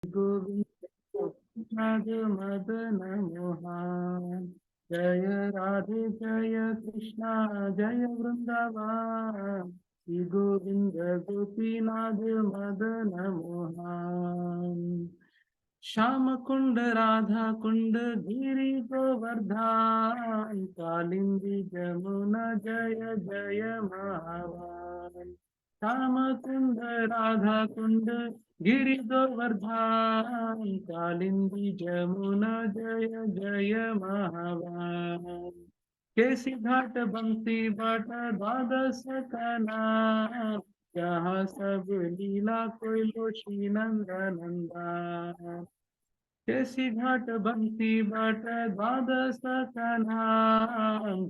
गोविंद मदन मोहन जय राधे जय कृष्णा जय वृंदावन श्री गोविंद गोपीनाथ मदन मोहन श्याम कुंड राधा कुंड गिरी गोवर्धन कालिंदी जमुना जय जय महावन श्याम कुंड राधा कुंड गिरि गोवर्धन कालिंदी जमुना जय जय महावन केसी घाट बंसी बट द्वादश कना जहाँ सब लीला कोइलो श्री नंद नंदा केसी घाट बंसी बट द्वादश कना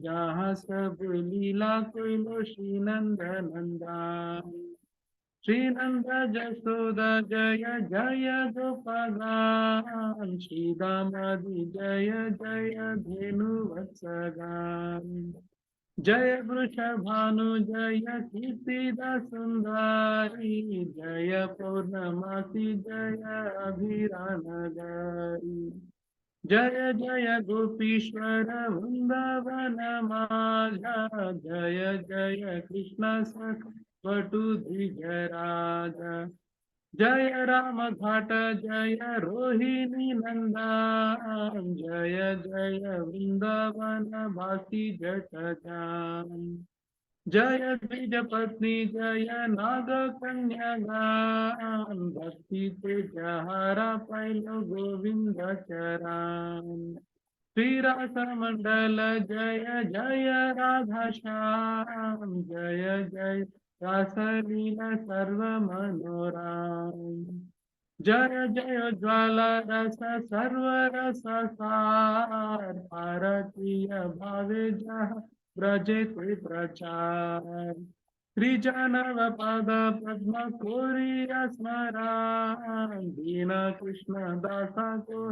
जहाँ सब लीला कोइलो श्री नंद नंदा श्रीनंद जसोदा जय जय गोपाल श्री दामादि जय जय धेनु वत्सगान जय वृषभानु जय कीर्तिदा सुंदरी जय पौर्णमासी जय अभिरानगरी जय जय गोपीश्वर वृंदावन माझा जय जय कृष्ण सख वटु द्विजराज जय राम घाट जय रोहिणी नंदन जय जय वृंदावन वासी जटजान जय द्विज पत्नी जय नाग कन्या गान भक्ति ते जहारा पैलो गोविंद चरण श्रीरास मंडल जय जय राधा श्याम जय जय रासलीला सर्व मनोराम जय जय ज्वाला रस सर्व रस सार भारतीय भावे जह ब्रजे ते प्रचार त्रिजनव पद पद्म कोरिया स्मरण दीन कृष्ण दासा को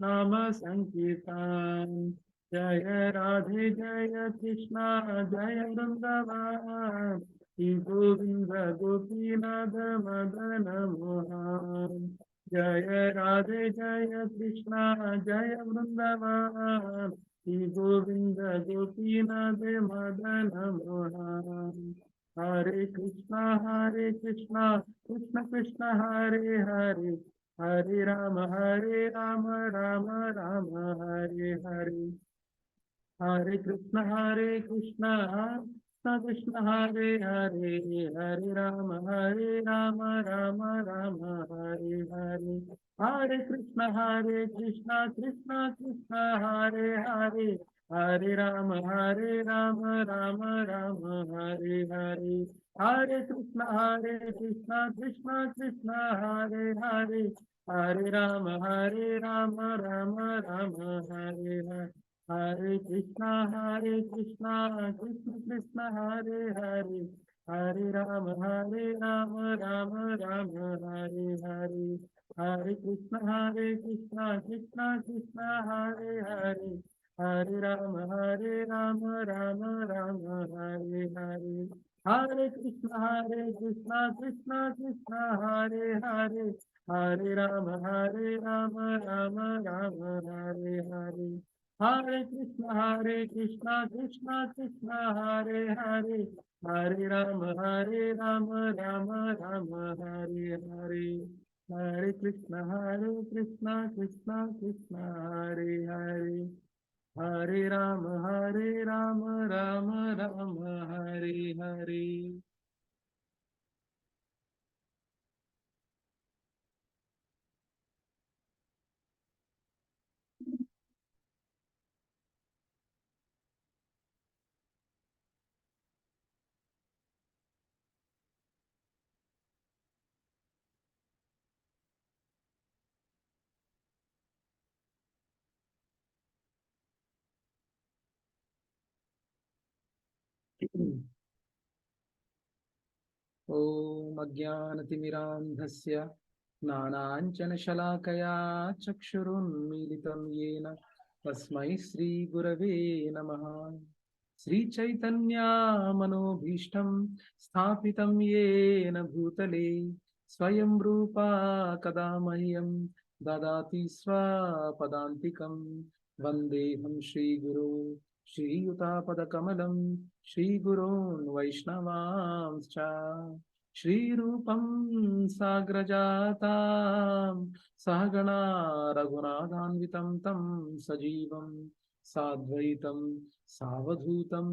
नाम संकीर्तन जय राधे जय कृष्ण जय वृंदावन श्री गोविंद गोपीनाथ मदन मोहन जय राधे जय कृष्ण जय वृंदावन श्री गोविंद गोपीनाथ मदन मोहन हरे कृष्णा कृष्ण कृष्ण हरे हरे हरे राम राम राम हरे हरे हरे कृष्ण कृष्ण कृष्ण हरे हरे हरे राम राम राम हरे हरे हरे कृष्ण कृष्ण कृष्ण हरे हरे हरे राम राम राम हरे हरे हरे कृष्ण कृष्ण कृष्ण हरे हरे हरे राम राम राम हरे हरे हरे कृष्णा कृष्ण कृष्ण हरे हरे हरे राम राम राम हरे हरे हरे कृष्ण कृष्ण कृष्ण हरे हरे हरे राम राम राम हरे हरे हरे कृष्ण कृष्ण कृष्ण हरे हरे हरे राम राम राम हरे हरे हरे कृष्ण कृष्ण कृष्ण हरे हरे हरे राम राम राम हरे हरे हरे कृष्ण कृष्ण कृष्ण हरे हरे हरे राम राम राम हरे हरे ॐ अज्ञानतिमिरान्धस्य ज्ञानाञ्जनशलाकया चक्षुरुन्मीलितं येन तस्मै श्रीगुरवे नमः श्रीचैतन्यामनोभीष्टं स्थापितं येन भूतले स्वयं रूपा कदा मह्यं ददाति स्वपदान्तिकं। वन्देऽहं श्रीगुरो श्रीयुतापदकमलं श्रीगुरोन् वैष्णवांश्च। श्रीरूपं साग्रजातां सहगणा रघुनाथान्वितं तं सजीवं साद्वैतं सावधूतं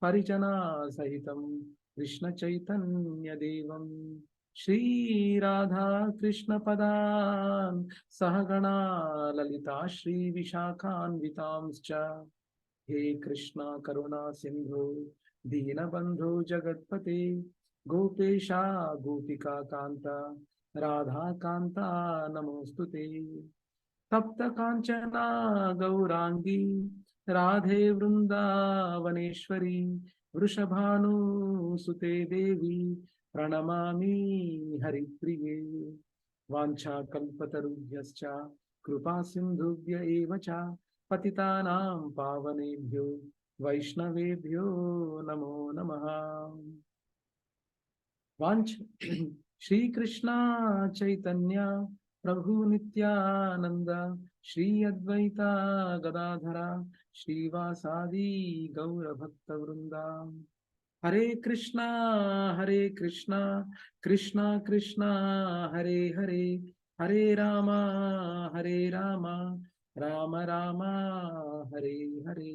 परिजनासहितं कृष्णचैतन्यदेवं श्रीराधा कृष्णपदान् सहगणा ललिता श्रीविशाखान्वितांश्च। हे कृष्णा करुणा सिंधु दीनबंधु जगत्पते गोपेशा गोपिका कांता राधा कांता नमोस्तुते। तप्त कांचना गौरांगी राधे वृंदावनेश्वरी वृषभानुसुते देवी प्रणमामि हरिप्रिये। वाञ्छाकल्पतरुभ्यश्च कृपा सिन्धुभ्य एव च पतितानां पावनेभ्यो वैष्णवेभ्यो नमो नमः। वाञ्छ श्री कृष्णा चैतन्य प्रभु नित्यानंद श्री अद्वैता गदाधरा श्रीवासादि गौर भक्त वृंदा। हरे कृष्णा कृष्णा कृष्णा हरे हरे हरे रामा राम राम हरे हरे।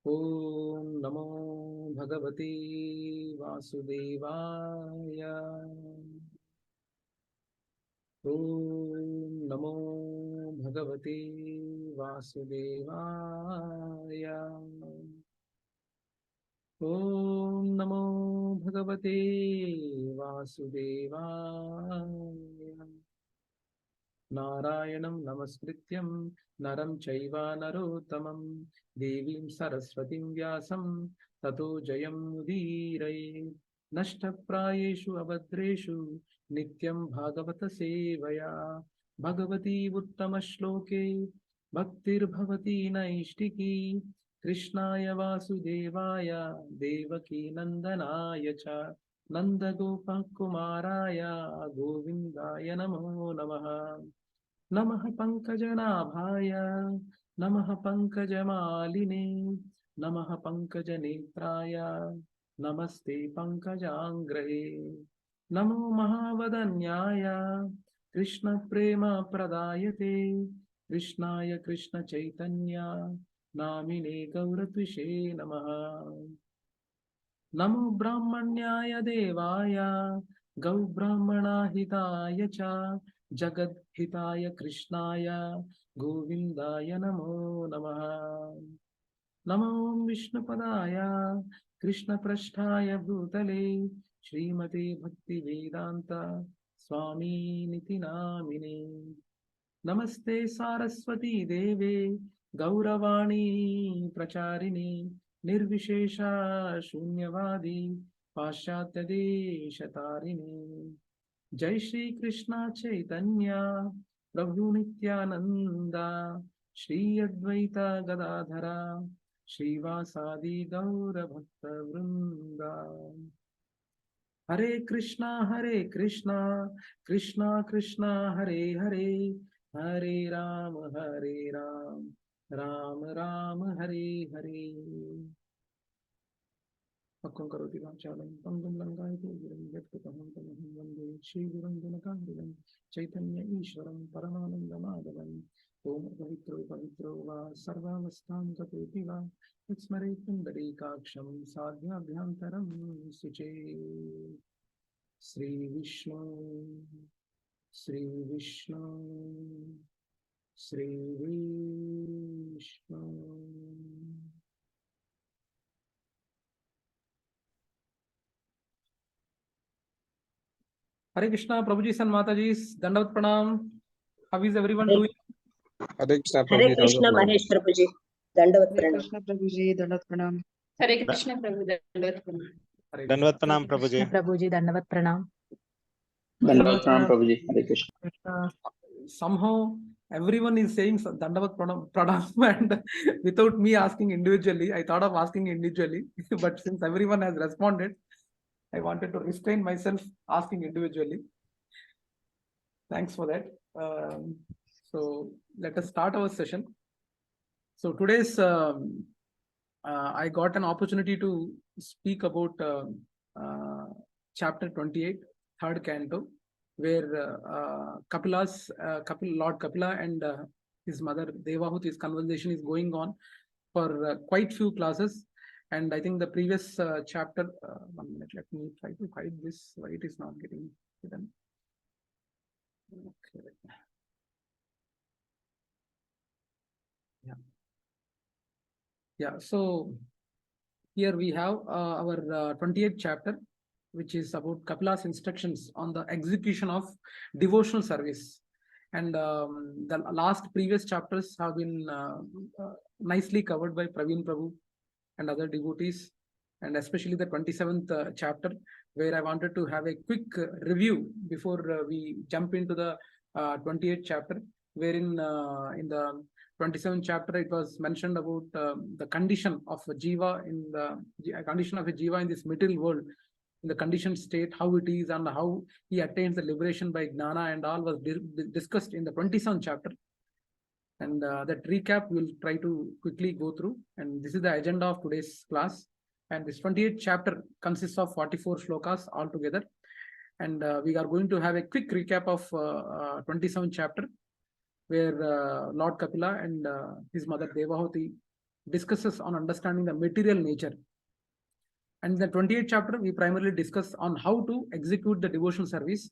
ओम नमो भगवते वासुदेवाय। ओम नमो भगवते वासुदेवाय। ओम नमो भगवते वासुदेवाय। नारायणं नमस्कृत्यं नरं चैव नरोत्तमं देवीं सरस्वतीं व्यासं ततो जयमुदीरये। नष्टप्रायेषु अभद्रेषु नित्यं भागवत सेवया भगवती उत्तमश्लोके भक्तिर्भवती नैष्टिकी। कृष्णाय वासुदेवाय देवकी नंदनाय च नन्दगोपकुमाराय गोविन्दाय नमो नमः। नमः पंकजनाभाय नमः पंकजमालिने नमः पंकजनेत्राय नमस्ते पंकजांग्रहे। नमो महावदन्याय कृष्ण प्रेम प्रदायते कृष्णाय कृष्ण चैतन्य नामिने गौरत्विषे नमः। नमो ब्राह्मण्याय देवाय गौ ब्राह्मणाहिताय च जगद्हिताय कृष्णाय गोविन्दाय नमो नमः। नमो विष्णुपदाय कृष्णपृष्ठाय भूतले श्रीमते भक्तिवेदांत स्वामीनिति नामिने। नमस्ते सारस्वती देवे गौरवाणी प्रचारिणे निर्विशेषा शून्यवादी पाश्चात्य देशतारिणे। जय श्री कृष्णा चैतन्य प्रभु नित्यानंद श्री अद्वैता गदाधरा श्रीवासादि गौर भक्त वृंदा। हरे कृष्णा कृष्णा कृष्णा हरे हरे हरे राम राम राम हरे हरे। पक्वं करोति वाचालं पंगुं लंघयते गिरिं यत्कृतं तमहं वन्दे श्रीगुरुं चैतन्य ईश्वरं परमानन्दमाधवम्। ओम पवित्रो पवित्रो वा सर्वावस्थां गतोऽपि वा तत्स्मरेत् पुण्डरीकाक्षं साध्याभ्यन्तरं शुचे। श्री विष्णु श्री विष्णु श्री विष्णु। हरे कृष्णा प्रभुजी सन माताजी दंडवत प्रणाम। How is everyone doing? Hare Krishna Hare Krishna Mahesh प्रभुजी दंडवत हरे प्रणाम। कृष्ण प्रभुजी दंडवत प्रणाम। हरे कृष्ण प्रभु दंडवत प्रणाम। दंडवत प्रणाम प्रभुजी। प्रभुजी दंडवत प्रणाम। दंडवत प्रणाम प्रभुजी। हरे Krishna. Somehow everyone is saying Dandavat Pranam and without me asking individually, I thought of asking individually, but since everyone has responded, I wanted to restrain myself asking individually. Thanks for that. So let us start our session. So today's I got an opportunity to speak about chapter 28, third canto, where Lord Kapila and his mother Devahuti's conversation is going on for quite few classes. And I think the previous chapter, 1 minute, let me try to hide this, why it is not getting hidden. Okay. Yeah, so here we have our 28th chapter, which is about Kapila's instructions on the execution of devotional service. And the last previous chapters have been nicely covered by Praveen Prabhu and other devotees, and especially the 27th chapter, where I wanted to have a quick review before we jump into the 28th chapter, wherein in the 27th chapter it was mentioned about the condition of a jiva in this material world, in the conditioned state, how it is and how he attains the liberation by jnana, and all was discussed in the 27th chapter. And that recap we'll try to quickly go through, and this is the agenda of today's class. And this 28th chapter consists of 44 shlokas altogether, and we are going to have a quick recap of 27th chapter, where Lord Kapila and his mother Devahuti discusses on understanding the material nature. And in the 28th chapter, we primarily discuss on how to execute the devotional service,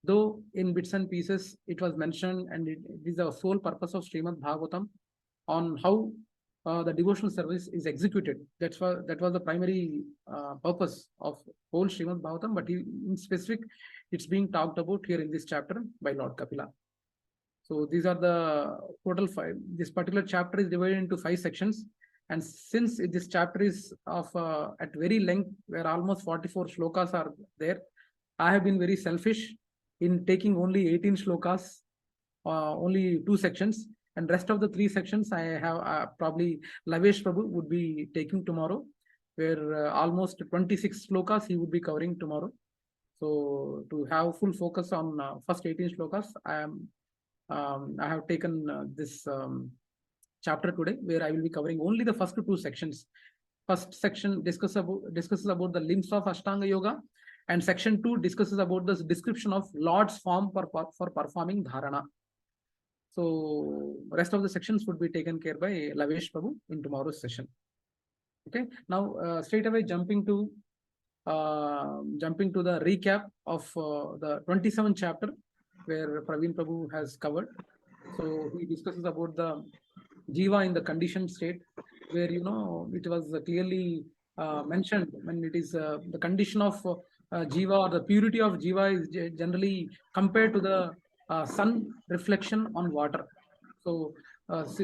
though in bits and pieces it was mentioned, and it is the sole purpose of Srimad Bhagavatam on how the devotional service is executed. That was the primary purpose of whole Srimad Bhagavatam, but in specific, it's being talked about here in this chapter by Lord Kapila. So these are the total 5. This particular chapter is divided into 5 sections. And since this chapter is of at very length, where almost 44 shlokas are there, I have been very selfish in taking only 18 shlokas, only 2 sections, and rest of the 3 sections I have probably Lavesh Prabhu would be taking tomorrow, where almost 26 shlokas he would be covering tomorrow. So to have full focus on first 18 shlokas, I have taken this chapter today, where I will be covering only the first 2 sections. First section discusses about the limbs of Ashtanga Yoga, and section 2 discusses about the description of Lord's form for performing dharana. So rest of the sections would be taken care by Lavesh Prabhu in tomorrow's session. Okay, now straight away jumping to the recap of the 27th chapter, where Praveen Prabhu has covered. So he discusses about the jiva in the conditioned state, where it was clearly mentioned when it is the condition of jiva, or the purity of jiva is generally compared to the sun reflection on water. So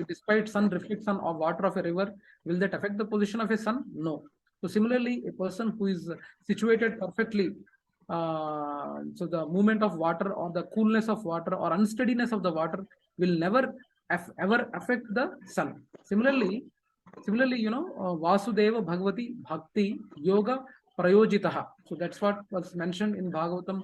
despite sun reflection on water of a river, will that affect the position of a sun? No. So similarly, a person who is situated perfectly, so the movement of water, or the coolness of water, or unsteadiness of the water will never ever affect the sun. Similarly, Vasudeva Bhagavati Bhakti Yoga Prayojitaha. So that's what was mentioned in Bhagavatam,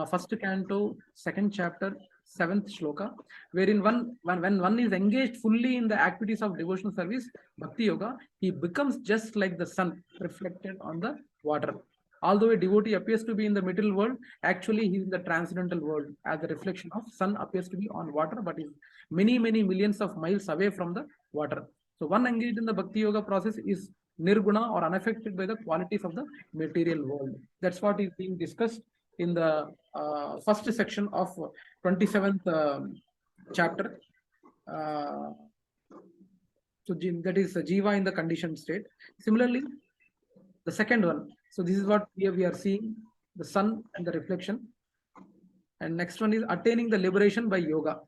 first canto, 2nd chapter, 7th shloka, wherein when one is engaged fully in the activities of devotional service, Bhakti Yoga, he becomes just like the sun reflected on the water. Although a devotee appears to be in the middle world, actually he is in the transcendental world, as the reflection of sun appears to be on water, but is many millions of miles away from the water. So one engaged in the Bhakti Yoga process is nirguna, or unaffected by the qualities of the material world. That's what is being discussed in the first section of 27th chapter. So that is jiva in the conditioned state. Similarly, the second one. So this is what here we are seeing, the sun and the reflection. And next one is attaining the liberation by yoga.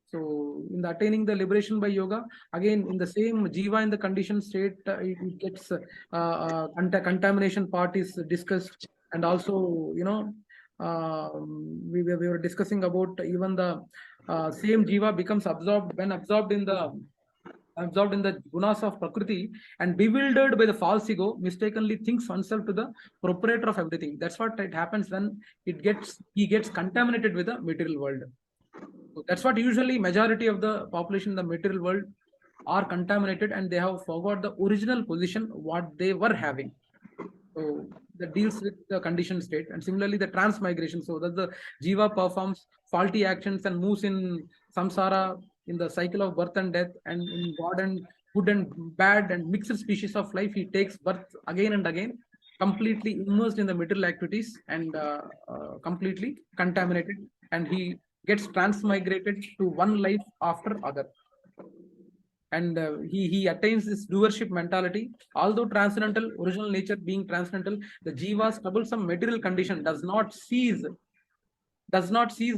So in the attaining the liberation by yoga, again in the same jiva in the conditioned state, it gets contamination part is discussed, and also we were discussing about even the same jiva becomes absorbed when absorbed in the absorbed in the gunas of Prakriti and bewildered by the false ego, mistakenly thinks oneself to the proprietor of everything. That's what it happens when he gets contaminated with the material world. So that's what usually majority of the population in the material world are contaminated, and they have forgot the original position what they were having. So that deals with the conditioned state. And similarly, the transmigration. So that the jiva performs faulty actions and moves in samsara, in the cycle of birth and death, and in good and bad and mixed species of life, he takes birth again and again, completely immersed in the material activities and completely contaminated, and he gets transmigrated to one life after other. And he attains this doership mentality. Although transcendental, original nature being transcendental, the jiva's troublesome material condition does not cease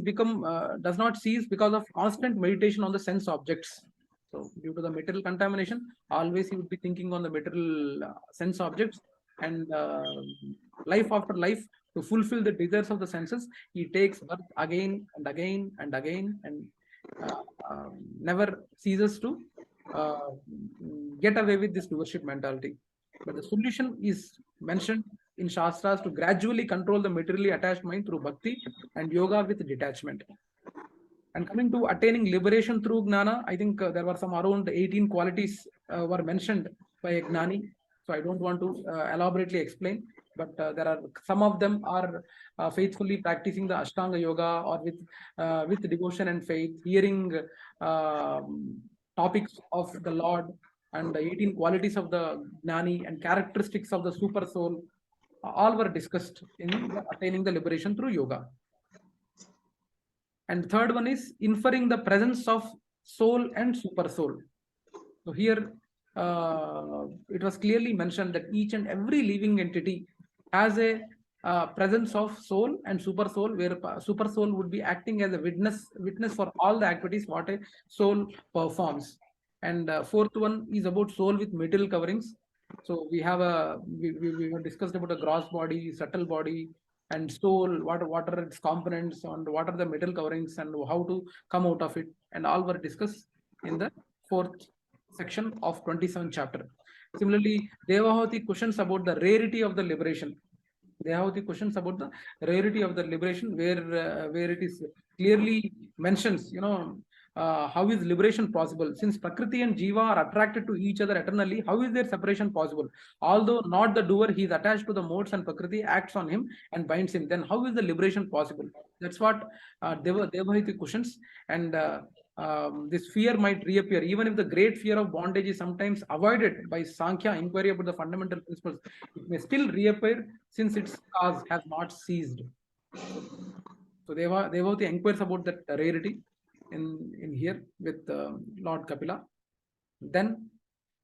because of constant meditation on the sense objects. So due to the material contamination, always he would be thinking on the material sense objects, and life after life, to fulfill the desires of the senses, he takes birth again and again and again, and never ceases to get away with this doership mentality. But the solution is mentioned in Shastras to gradually control the materially attached mind through bhakti and yoga with detachment. And coming to attaining liberation through Gnana, I think there were some around 18 qualities were mentioned by a Gnani. So I don't want to elaborately explain, but there are some of them are faithfully practicing the Ashtanga Yoga, or with devotion and faith, hearing topics of the Lord, and the 18 qualities of the Gnani and characteristics of the super soul, all were discussed in attaining the liberation through yoga. And third one is inferring the presence of soul and super soul. So here it was clearly mentioned that each and every living entity has a presence of soul and super soul, where super soul would be acting as a witness for all the activities what a soul performs. And fourth one is about soul with material coverings. So we have we discussed about a gross body, subtle body, and soul, what are its components, and what are the metal coverings, and how to come out of it, and all were discussed in the fourth section of 27th chapter. Similarly, Devahuti questions about the rarity of the liberation. Devahuti questions about the rarity of the liberation, where it is clearly mentions, how is liberation possible? Since Prakriti and Jiva are attracted to each other eternally, how is their separation possible? Although not the doer, he is attached to the modes, and Prakriti acts on him and binds him. Then how is the liberation possible? That's what Devahiti questions. And this fear might reappear, even if the great fear of bondage is sometimes avoided by Sankhya inquiry about the fundamental principles. It may still reappear since its cause has not ceased. So Devahiti inquires about that rarity in here with Lord Kapila. Then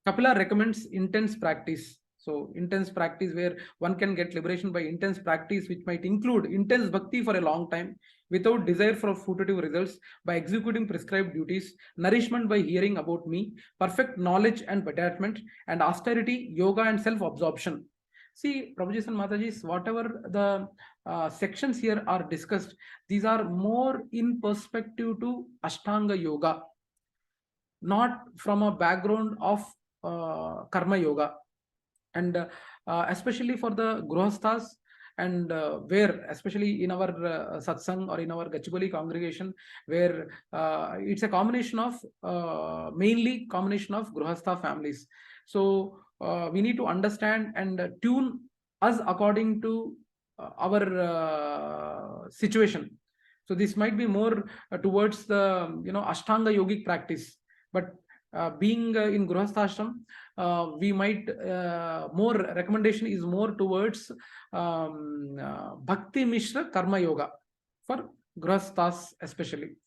Kapila recommends intense practice. So intense practice where one can get liberation by intense practice, which might include intense bhakti for a long time without desire for fruitive results, by executing prescribed duties, nourishment by hearing about me, perfect knowledge and detachment, and austerity, yoga, and self-absorption. See, Prabhuji and Matajis, whatever the sections here are discussed, these are more in perspective to Ashtanga Yoga, not from a background of Karma Yoga. And especially for the Grihasthas, and where, especially in our satsang or in our Gachibowli congregation, where it's a combination of, mainly combination of Grihastha families. So we need to understand and tune us according to our situation. So this might be more towards the Ashtanga yogic practice, but being in Grihastha ashram, we might more recommendation is more towards Bhakti Mishra Karma Yoga for Grihasthas especially.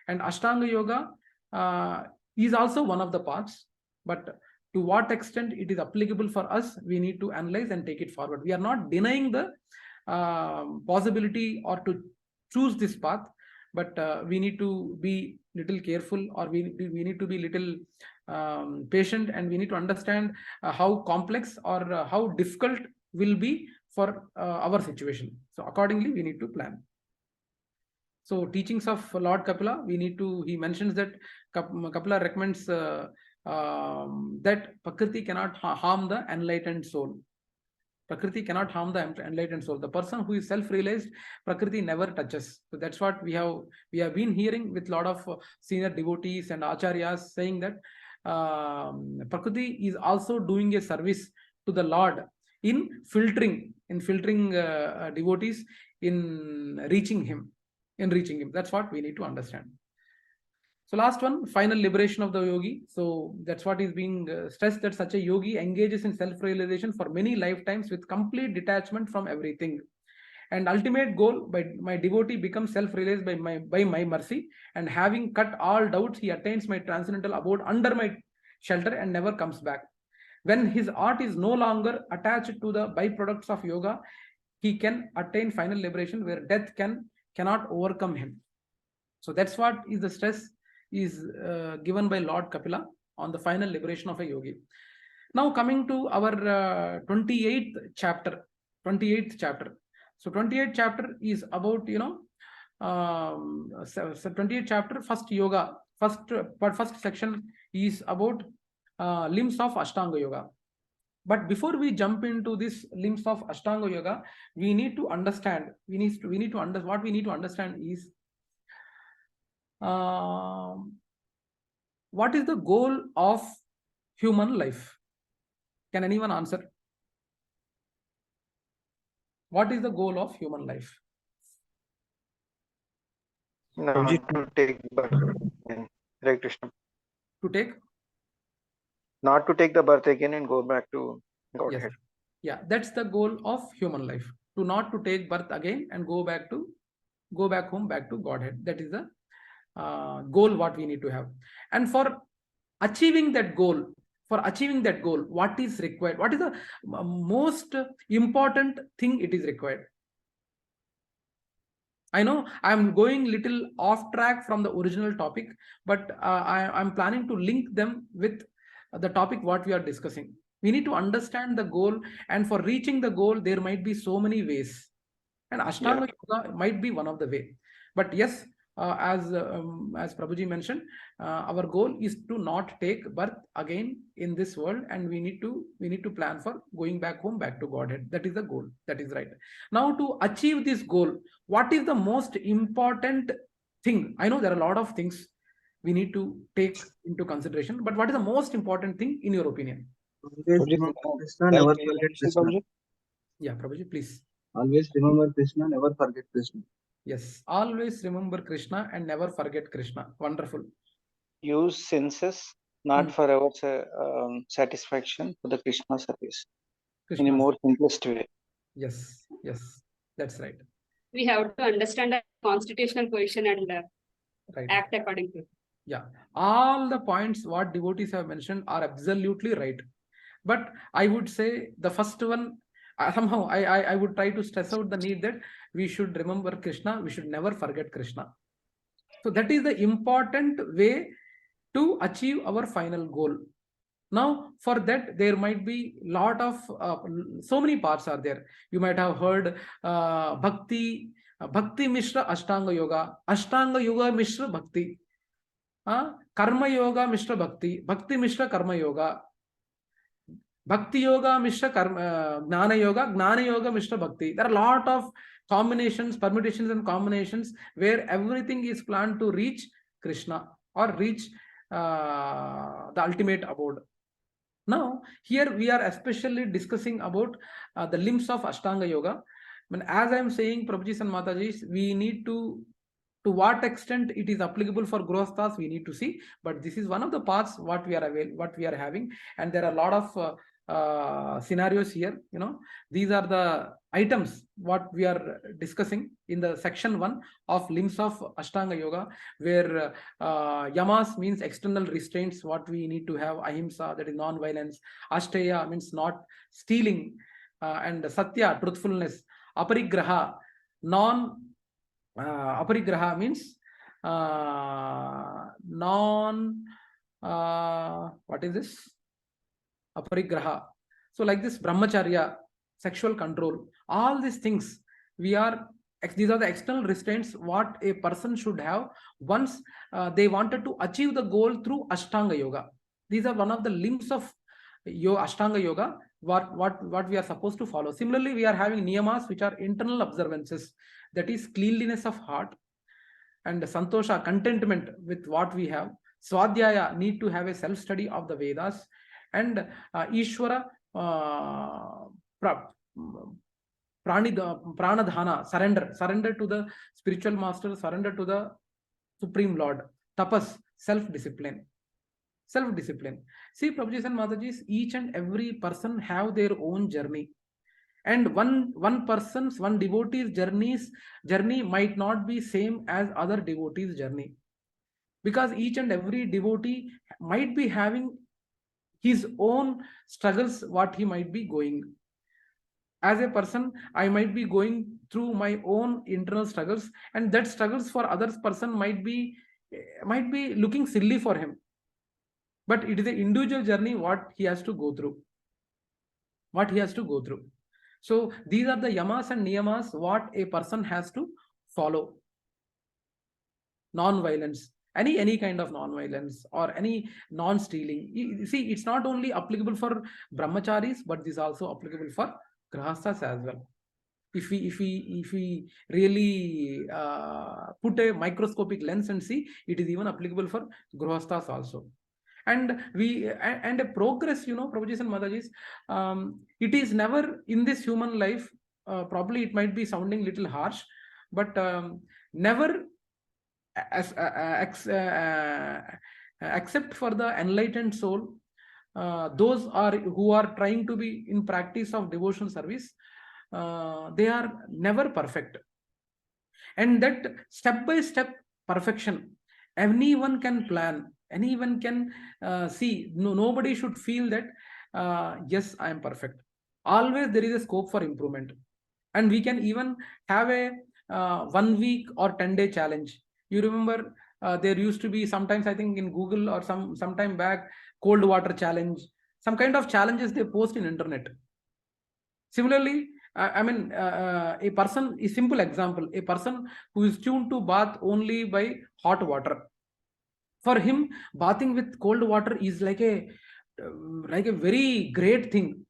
And Ashtanga Yoga is also one of the parts, but to what extent it is applicable for us, we need to analyze and take it forward. We are not denying the possibility or to choose this path, but we need to be little careful, or we need to be little patient, and we need to understand how complex or how difficult will be for our situation. So accordingly, we need to plan. So teachings of Lord Kapila, he mentions that Kapila recommends that Prakriti cannot harm the enlightened soul. Prakriti cannot harm the enlightened soul. The person who is self-realized, Prakriti never touches. So that's what we have been hearing with a lot of senior devotees and acharyas saying that Prakriti is also doing a service to the Lord in filtering devotees in reaching him. That's what we need to understand. So last one, final liberation of the yogi. So that's what is being stressed, that such a yogi engages in self-realization for many lifetimes with complete detachment from everything. And ultimate goal, by my devotee becomes self-realized by my mercy, and having cut all doubts, he attains my transcendental abode under my shelter and never comes back. When his art is no longer attached to the byproducts of yoga, he can attain final liberation where death cannot overcome him. So that's what is the stress is given by Lord Kapila on the final liberation of a yogi. Now coming to our 28th chapter. So 28th chapter is about, 28th chapter, first yoga, first section is about limbs of Ashtanga Yoga. But before we jump into this limbs of Ashtanga Yoga, we need to understand, what we need to understand is what is the goal of human life? Can anyone answer? What is the goal of human life? Not to take birth again. Hare Krishna. To take? Not to take the birth again and go back to Godhead. Yes. Yeah, that's the goal of human life. To not to take birth again and go back home, back to Godhead. That is the goal what we need to have. And for achieving that goal, what is required? What is the most important thing it is required? I know I'm going little off track from the original topic, but I'm planning to link them with the topic what we are discussing. We need to understand the goal, and for reaching the goal, there might be so many ways, and Ashtanga Yoga might be one of the way. But yes, as Prabhuji mentioned, our goal is to not take birth again in this world, and we need to plan for going back home, back to Godhead. That is the goal. That is right. Now, to achieve this goal, what is the most important thing? I know there are a lot of things we need to take into consideration, but what is the most important thing in your opinion? Always remember Krishna, never forget Krishna. Yeah, Prabhuji, please. Always remember Krishna, never forget Krishna. Yes, always remember Krishna and never forget Krishna. Wonderful. Use senses not for our satisfaction, for the Krishna service in a more simplest way. Yes, that's right. We have to understand the constitutional position and Right. act according to it. Yeah, all the points what devotees have mentioned are absolutely right. But I would say the first one, somehow I would try to stress out the need that we should remember Krishna, we should never forget Krishna. So that is the important way to achieve our final goal. Now, for that, there might be lot of, so many parts are there. You might have heard Bhakti Mishra Ashtanga Yoga Mishra Bhakti, Karma Yoga Mishra Bhakti Mishra Karma Yoga, Bhakti Yoga Mishra Gnana Yoga Mishra Bhakti. There are a lot of combinations, permutations and combinations where everything is planned to reach Krishna or reach the ultimate abode. Now, here we are especially discussing about the limbs of Ashtanga Yoga. When, as I am saying, Prabhuji and Mataji, we need to what extent it is applicable for Grosthas, we need to see. But this is one of the parts what we are having, and there are a lot of scenarios here. These are the items what we are discussing in the section 1 of limbs of Ashtanga Yoga, where yamas means external restraints what we need to have, ahimsa, that is non-violence, ashteya means not stealing, and satya, truthfulness, aparigraha, aparigraha means what is this? Aparigraha. So like this, brahmacharya, sexual control, all these things these are the external restraints what a person should have once they wanted to achieve the goal through Ashtanga Yoga. These are one of the limbs of Ashtanga Yoga, what we are supposed to follow. Similarly, we are having niyamas, which are internal observances, that is cleanliness of heart, and santosha, contentment with what we have. Swadhyaya, need to have a self-study of the Vedas, and Ishvara, pranadhana, surrender to the spiritual master, surrender to the Supreme Lord. Tapas, self-discipline. See, Prabhuji and Matajis, each and every person have their own journey. And one devotee's journey might not be same as other devotee's journey. Because each and every devotee might be having his own struggles, what he might be going. As a person, I might be going through my own internal struggles, and that struggles for other person might be looking silly for him. But it is an individual journey, what he has to go through. So these are the yamas and niyamas, what a person has to follow. Non-violence, any kind of non-violence, or any non-stealing. You see, it's not only applicable for brahmacharis, but this is also applicable for grahasthas as well. If we really put a microscopic lens and see, it is even applicable for grahasthas also. And a progress, Prabhuji and Matajis, it is never in this human life, probably it might be sounding little harsh, but never except for the enlightened soul, those who are trying to be in practice of devotional service, they are never perfect. And that step-by-step perfection, anyone can plan, anyone can see. Nobody should feel that, yes, I am perfect. Always there is a scope for improvement. And we can even have a 1 week or 10-day challenge. You remember, there used to be sometimes, I think in Google or some time back, cold water challenge, some kind of challenges they post in internet. Similarly, a person, a simple example, a person who is tuned to bath only by hot water. For him, bathing with cold water is like a very great thing,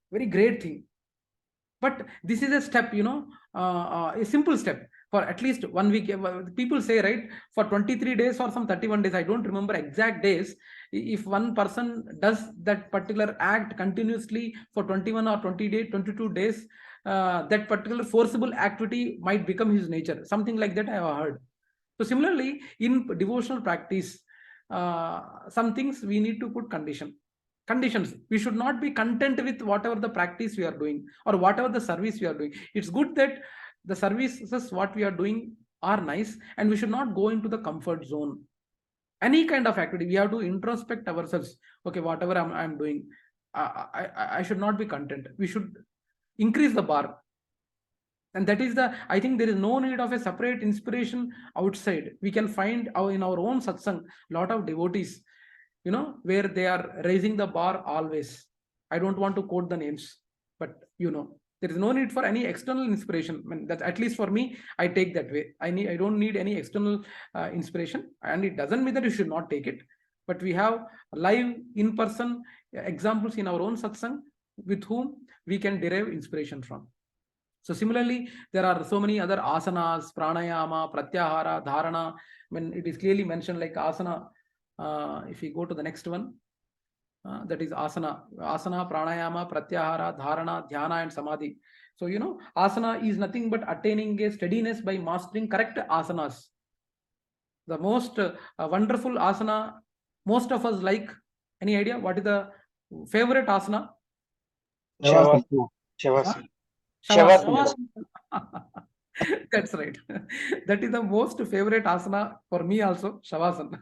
But this is a step, a simple step. For at least 1 week, people say, right, for 23 days or some 31 days, I don't remember exact days. If one person does that particular act continuously for 21 or 20 days, 22 days, that particular forcible activity might become his nature. Something like that I have heard. So similarly, in devotional practice, some things we need to put conditions. We should not be content with whatever the practice we are doing or whatever the service we are doing. It's good that the services what we are doing are nice, and we should not go into the comfort zone. Any kind of activity, we have to introspect ourselves. Okay, whatever I'm doing, I should not be content. We should increase the bar. And that is I think there is no need of a separate inspiration outside. We can find in our own satsang lot of devotees, where they are raising the bar always. I don't want to quote the names, but there is no need for any external inspiration. That, at least for me, I take that way. I don't need any external inspiration, and it doesn't mean that you should not take it. But we have live in-person examples in our own satsang with whom we can derive inspiration from. So similarly, there are so many other asanas, pranayama, pratyahara, dharana. It is clearly mentioned like asana. If we go to the next one, that is asana, pranayama, pratyahara, dharana, dhyana, and samadhi. So, asana is nothing but attaining a steadiness by mastering correct asanas. The most wonderful asana, most of us like. Any idea what is the favorite asana? Shavasana. That's right. That is the most favorite asana for me also, Shavasana.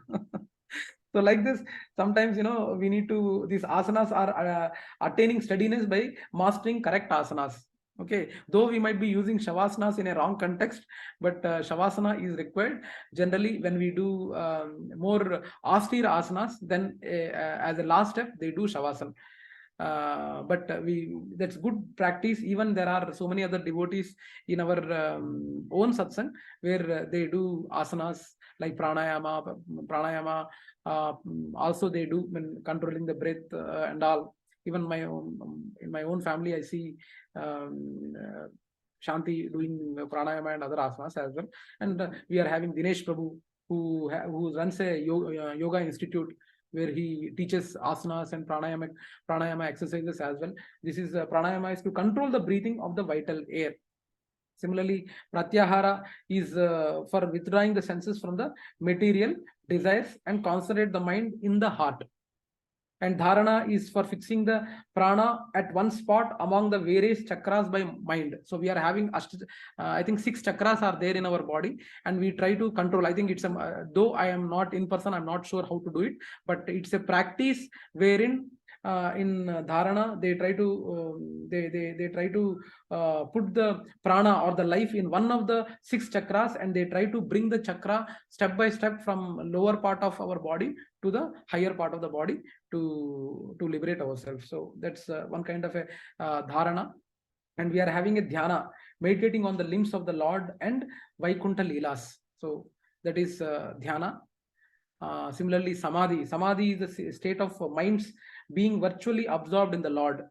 So like this, sometimes, we need to, these asanas are attaining steadiness by mastering correct asanas. Okay, though we might be using Shavasanas in a wrong context, but Shavasana is required generally when we do more austere asanas. Then as a last step, they do Shavasana. But that's good practice. Even there are so many other devotees in our own satsang where they do asanas like pranayama. Also they do when controlling the breath and all. Even in my own family, I see Shanti doing pranayama and other asanas as well. And we are having Dinesh Prabhu, who runs a yoga institute where he teaches asanas and pranayama exercises as well. This is pranayama is to control the breathing of the vital air. Similarly, pratyahara is for withdrawing the senses from the material desires and concentrate the mind in the heart. And dharana is for fixing the prana at one spot among the various chakras by mind. So we are having I think 6 chakras are there in our body, and we try to control. I think it's though I am not in person, I'm not sure how to do it, but it's a practice wherein in dharana they try to they try to put the prana or the life in one of the 6 chakras, and they try to bring the chakra step by step from lower part of our body to the higher part of the body to liberate ourselves. So that's one kind of a dharana. And we are having a dhyana, meditating on the limbs of the Lord and Vaikuntha Leelas. So that is dhyana. Similarly, samadhi is the state of minds being virtually absorbed in the Lord.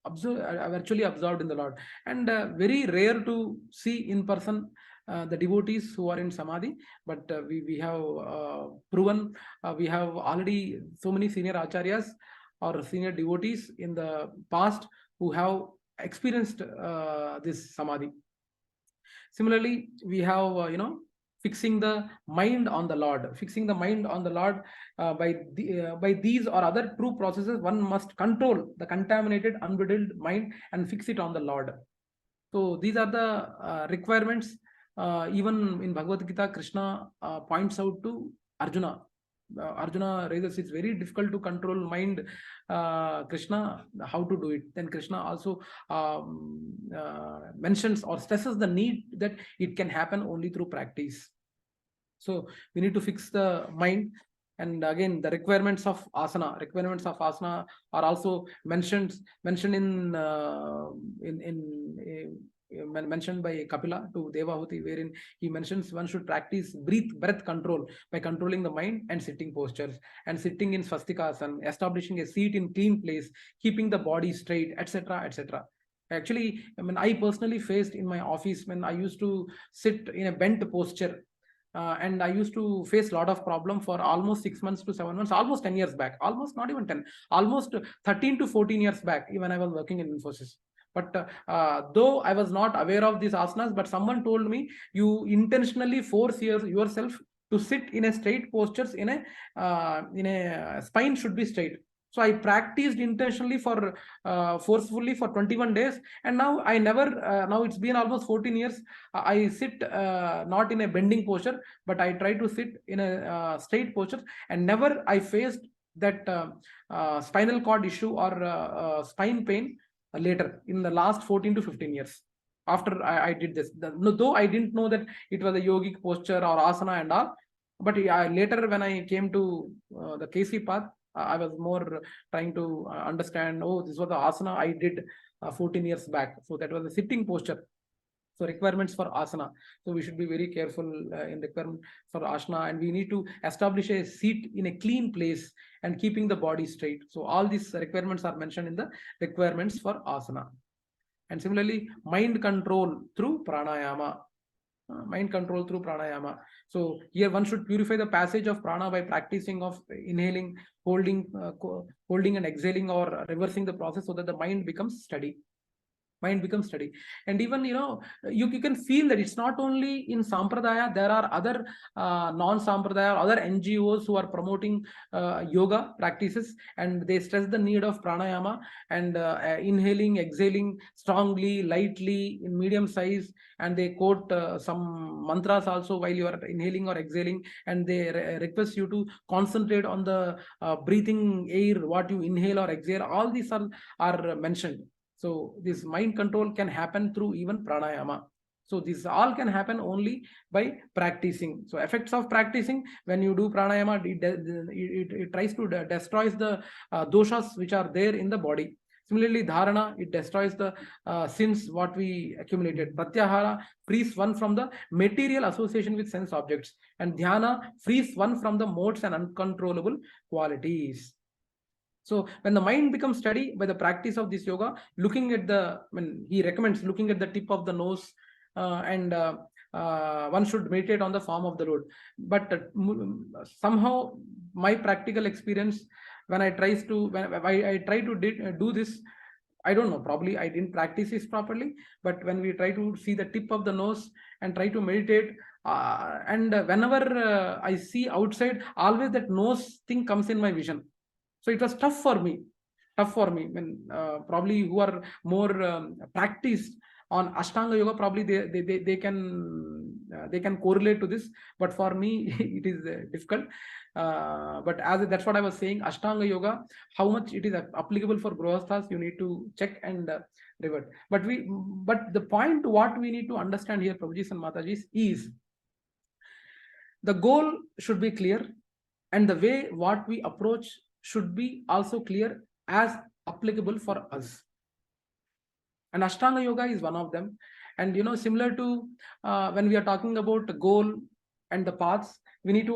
Virtually absorbed in the Lord. And very rare to see in person the devotees who are in samadhi, but we have proven, we have already so many senior acharyas or senior devotees in the past who have experienced this samadhi. Similarly, we have fixing the mind on the Lord. Fixing the mind on the Lord by these or other true processes, one must control the contaminated, unbridled mind and fix it on the Lord. So these are the requirements. Even in Bhagavad Gita, Krishna points out to Arjuna. Arjuna raises it's very difficult to control mind. Krishna, how to do it? Then Krishna also mentions or stresses the need that it can happen only through practice. So we need to fix the mind. And again, the requirements of asana are also mentioned in mentioned by Kapila to Devahuti, wherein he mentions one should practice breath control by controlling the mind and sitting postures, and sitting in swastikasana, establishing a seat in clean place, keeping the body straight, etc., etc. Actually, I personally faced in my office when I used to sit in a bent posture. And I used to face a lot of problem for almost 6 months to 7 months, almost 10 years back, almost not even 10, almost 13 to 14 years back, even I was working in Infosys. But though I was not aware of these asanas, but someone told me, you intentionally force yourself to sit in a straight postures, in a spine should be straight. So I practiced intentionally for forcefully for 21 days, and now I never now it's been almost 14 years. I sit not in a bending posture, but I try to sit in a straight posture, and never I faced that spinal cord issue or spine pain later in the last 14 to 15 years after I did this. Though I didn't know that it was a yogic posture or asana and all, but later when I came to the KC path, I was more trying to understand, oh, this was the asana I did 14 years back. So that was a sitting posture. So requirements for asana. So we should be very careful in requirement for asana, and we need to establish a seat in a clean place and keeping the body straight. So all these requirements are mentioned in the requirements for asana. And similarly, mind control through pranayama. Mind control through pranayama. So here one should purify the passage of prana by practicing of inhaling, holding and exhaling, or reversing the process so that the mind becomes steady. And even you can feel that it's not only in sampradaya, there are other non-sampradaya, other NGOs who are promoting yoga practices, and they stress the need of pranayama and inhaling, exhaling strongly, lightly, in medium size, and they quote some mantras also while you are inhaling or exhaling, and they request you to concentrate on the breathing air, what you inhale or exhale. All these are mentioned. So this mind control can happen through even pranayama. So this all can happen only by practicing. So effects of practicing, when you do pranayama, it tries to destroys the doshas which are there in the body. Similarly, dharana, it destroys the sins what we accumulated. Pratyahara frees one from the material association with sense objects, and dhyana frees one from the modes and uncontrollable qualities. So when the mind becomes steady by the practice of this yoga, looking at the, when he recommends looking at the tip of the nose, and one should meditate on the form of the Lord. But somehow my practical experience, when I try to do this, I don't know, probably I didn't practice this properly, but when we try to see the tip of the nose and try to meditate, and whenever I see outside, always that nose thing comes in my vision. So it was tough for me. When probably who are more practiced on Ashtanga yoga, probably they can correlate to this. But for me, it is difficult. But that's what I was saying. Ashtanga yoga, how much it is applicable for Grihasthas, you need to check and revert. But the point what we need to understand here, Prabhujis and Matajis, is the goal should be clear, and the way what we approach should be also clear as applicable for us. And Ashtanga yoga is one of them. And similar to when we are talking about the goal and the paths, we need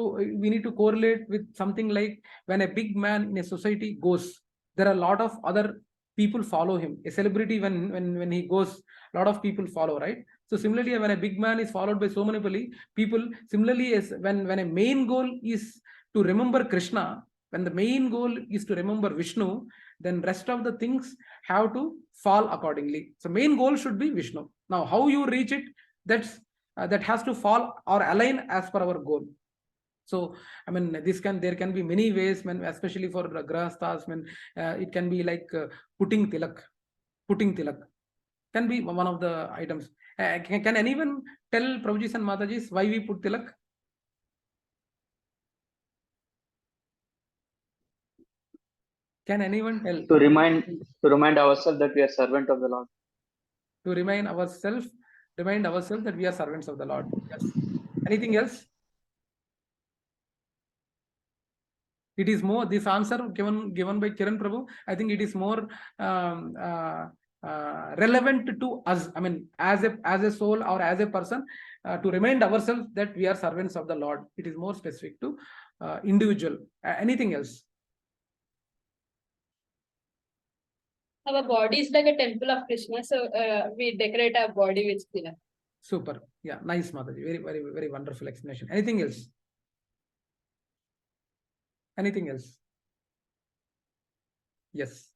to correlate with something like when a big man in a society goes, there are a lot of other people follow him. A celebrity, when he goes, a lot of people follow, right? So similarly, when a big man is followed by so many people, similarly as when a main goal is to remember Krishna, when the main goal is to remember Vishnu, then rest of the things have to fall accordingly. So main goal should be Vishnu. Now, how you reach it, that has to fall or align as per our goal. So, I mean, there can be many ways, especially for Grihasthas, it can be like putting tilak. Putting tilak can be one of the items. Can anyone tell Prabhujis and Matajis why we put tilak? Can anyone tell? To remind ourselves that we are servant of the Lord. To remind ourselves that we are servants of the Lord. Yes. Anything else? It is more, this answer given by Kiran Prabhu, I think it is more relevant to us. I mean, as a soul or as a person, to remind ourselves that we are servants of the Lord. It is more specific to individual. Anything else? Our body is like a temple of Krishna, so we decorate our body with tilak. Super. Yeah, nice, Mataji. Very, very, very wonderful explanation. Anything else? Anything else? Yes.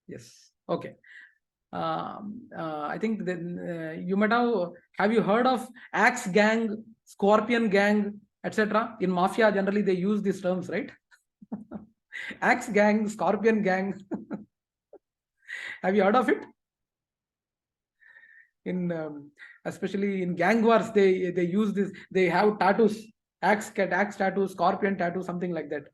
Yes. Okay. I think then you might have you heard of Axe Gang, Scorpion Gang, etc. In mafia, generally they use these terms, right? Axe Gang, Scorpion Gang. Have you heard of it? In especially in gang wars, they use this. They have tattoos, axe tattoo, scorpion tattoo, something like that.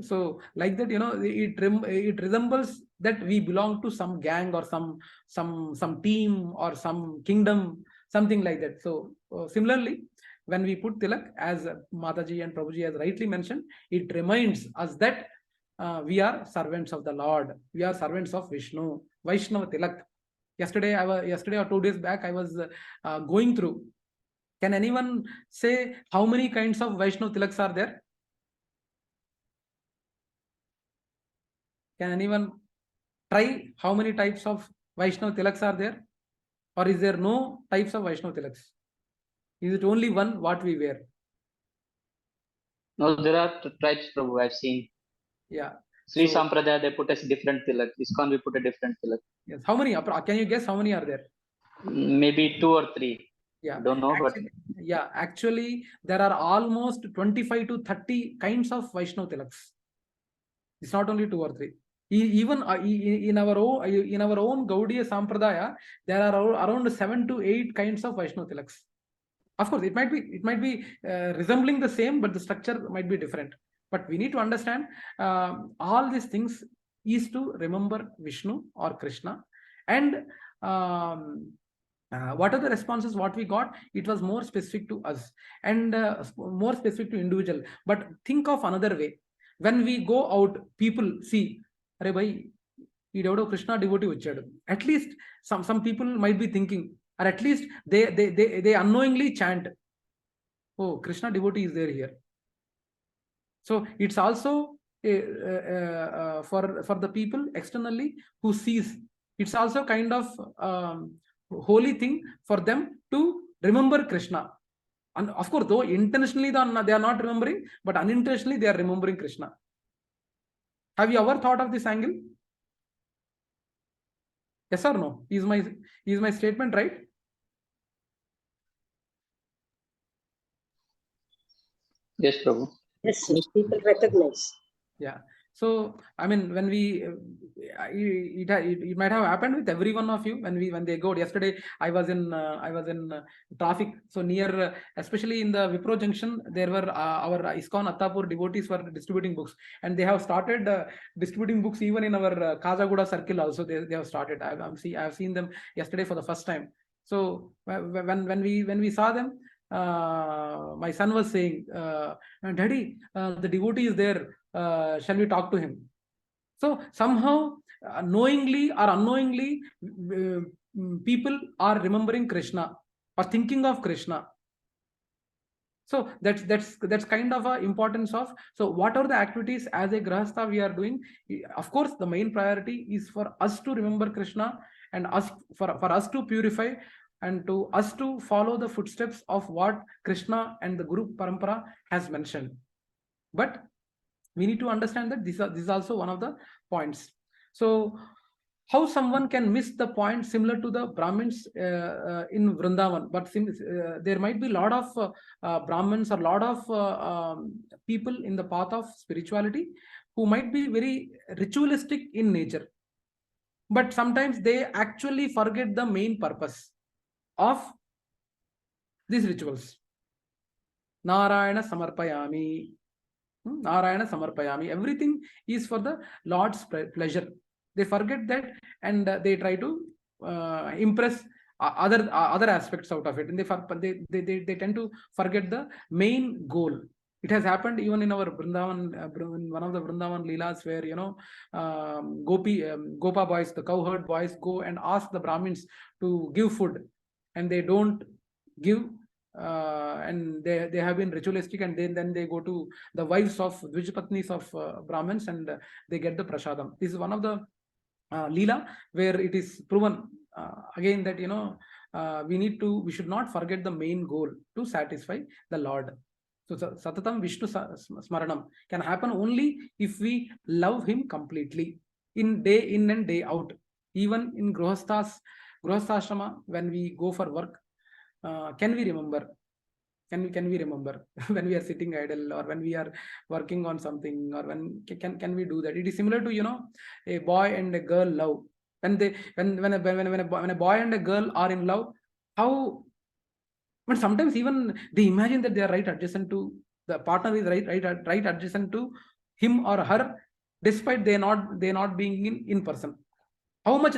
So like that, it resembles that we belong to some gang or some team or some kingdom, something like that. So similarly, when we put tilak, as Mataji and Prabhuji has rightly mentioned, it reminds us that we are servants of the Lord. We are servants of Vishnu. Vaishnava tilak. Yesterday or 2 days back, I was going through. Can anyone say how many kinds of Vaishnava tilaks are there? Can anyone try how many types of Vaishnava tilaks are there? Or is there no types of Vaishnava tilaks? Is it only one what we wear? No, there are types, Prabhu, I've seen. Yeah. Sri Sampradaya, they put a different tilak. ISKCON, we put a different tilak. Yes. How many? Can you guess how many are there? Maybe 2 or 3. Yeah. I don't know, Actually, there are almost 25 to 30 kinds of Vaishnava tilaks. It's not only 2 or 3. Even in our own Gaudiya Sampradaya, there are around 7 to 8 kinds of Vaishnava tilaks. Of course, it might be resembling the same, but the structure might be different. But we need to understand all these things is to remember Vishnu or Krishna. And what are the responses what we got? It was more specific to us and more specific to individual. But think of another way. When we go out, people see Are bhai, ఈడెవడో Krishna devotee వచ్చాడు. At least some people might be thinking, or at least they unknowingly chant, oh, Krishna devotee is there here. So it's also for the people externally who sees, it's also kind of holy thing for them to remember Krishna. And of course, though intentionally they are not remembering, but unintentionally they are remembering Krishna. Have you ever thought of this angle? Yes or no? Is my statement right? Yes, Prabhu. Yes, sir. People recognize. Yeah. So I mean, when we it might have happened with every one of you when they go. Yesterday I was in traffic, so near especially in the Wipro junction, there were our ISKCON Attapur devotees were distributing books, and they have started distributing books even in our Kajagoda circle also. They have started. I have seen them yesterday for the first time. So when we saw them, my son was saying, Daddy, the devotee is there, shall we talk to him? So somehow, knowingly or unknowingly, people are remembering Krishna or thinking of Krishna. So that's kind of a importance of, so what are the activities as a grahastha we are doing? Of course, the main priority is for us to remember Krishna, and for us to purify, and to us to follow the footsteps of what Krishna and the Guru Parampara has mentioned. But we need to understand that this is also one of the points. So how someone can miss the point similar to the Brahmins in Vrindavan, but there might be a lot of Brahmins or a lot of people in the path of spirituality who might be very ritualistic in nature, but sometimes they actually forget the main purpose of these rituals. Narayana Samarpayami. Narayana Samarpayami. Everything is for the Lord's pleasure. They forget that, and they try to impress other aspects out of it, and they tend to forget the main goal. It has happened even in our Vrindavan, one of the Vrindavan Leelas, where Gopa boys, the cowherd boys, go and ask the Brahmins to give food, and they don't give. And they have been ritualistic, and then they go to the wives of Dvijpatnis of Brahmins, and they get the prasadam. This is one of the Leela where it is proven again that we should not forget the main goal to satisfy the Lord. So Satatam Vishnu Smaranam can happen only if we love him completely, day in and day out. Even in Grihasthashrama, when we go for work, can we remember? Can we remember when we are sitting idle, or when we are working on something, or when can we do that? It is similar to a boy and a girl love. When a boy and a girl are in love, how? But sometimes even they imagine that they are right adjacent to the partner, is right adjacent to him or her, despite they not being in person. How much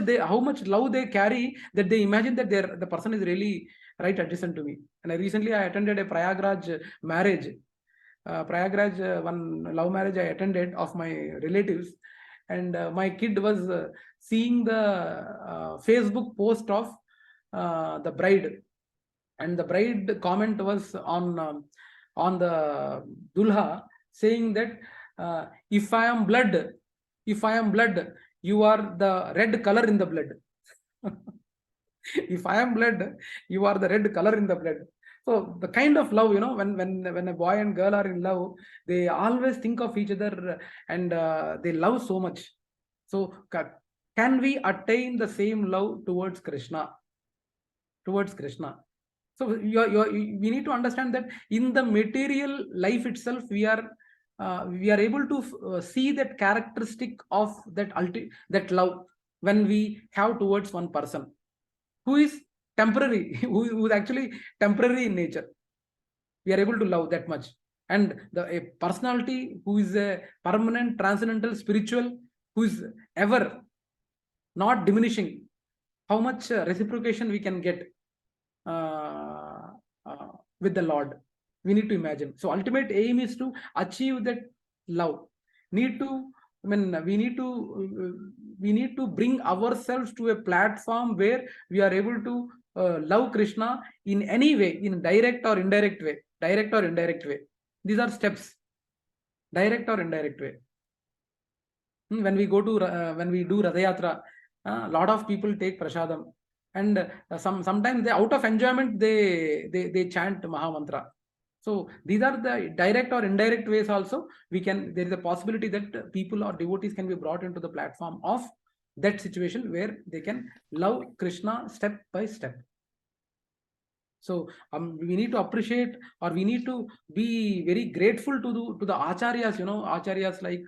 love they carry, that they imagine that the person is really right adjacent to me. And recently I attended a Prayagraj marriage. One love marriage I attended of my relatives, and my kid was seeing the Facebook post of the bride, and the bride comment was on the dulha, saying that if I am blood, you are the red color in the blood. If I am blood, you are the red color in the blood. So the kind of love, when a boy and girl are in love, they always think of each other, and they love so much. So can we attain the same love towards Krishna? So we need to understand that in the material life itself, we are able to see that characteristic of that love when we have towards one person who is temporary, who is actually temporary in nature. We are able to love that much. And a personality who is a permanent, transcendental, spiritual, who is ever not diminishing, how much reciprocation we can get with the Lord, we need to imagine. So ultimate aim is to achieve that love. Need to I mean, we need to bring ourselves to a platform where we are able to love Krishna in any way, in direct or indirect way. Direct or indirect way. These are steps. Direct or indirect way. When we go to when we do Radhayatra, a lot of people take prasadam, and sometimes they, out of enjoyment, they chant Mahamantra. So these are the direct or indirect ways also. There is a possibility that people or devotees can be brought into the platform of that situation where they can love Krishna step by step. So we need to appreciate, or we need to be very grateful to the acharyas, acharyas like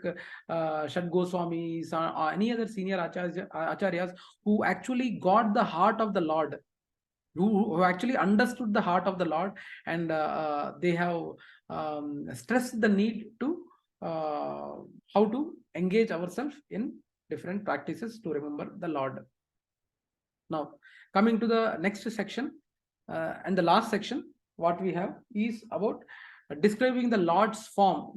Shad Goswamis or any other senior acharyas who actually got the heart of the Lord, who actually understood the heart of the Lord, and they have stressed the need to how to engage ourselves in different practices to remember the Lord. Now, coming to the next section and the last section, what we have is about describing the Lord's form,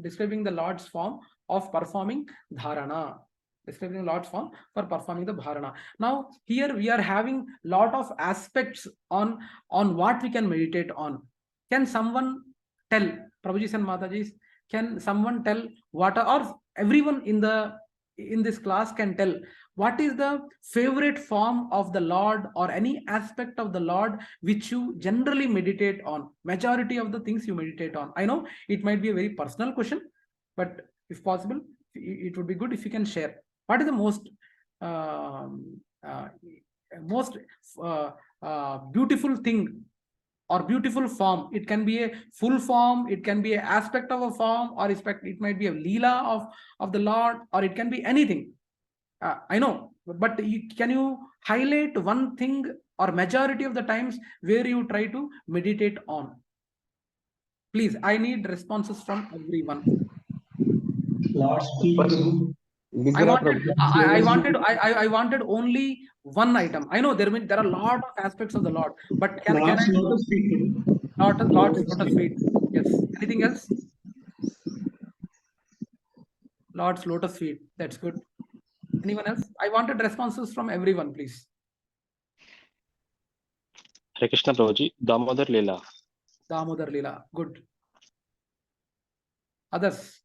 of performing dharana. Describing Lord's form for performing the dharana. Now, here we are having lot of aspects on what we can meditate on. Can someone tell, Prabhuji and Matajis, can someone tell what, or everyone in this class can tell, what is the favorite form of the Lord or any aspect of the Lord which you generally meditate on? Majority of the things you meditate on. I know it might be a very personal question, but if possible, it would be good if you can share. What is the most beautiful thing or beautiful form? It can be a full form, it can be an aspect of a form, or it might be a leela of the Lord, or it can be anything. I know, but can you highlight one thing or majority of the times where you try to meditate on? Please, I need responses from everyone. I wanted only one item. I know there are a lot of aspects of the Lord, but can I? Lord's lotus feet. Yes. Anything else? Lord's lotus feet. That's good. Anyone else? I wanted responses from everyone, please. Hare Krishna Prabhuji, Damodar Leela. Damodar Leela. Good. Others?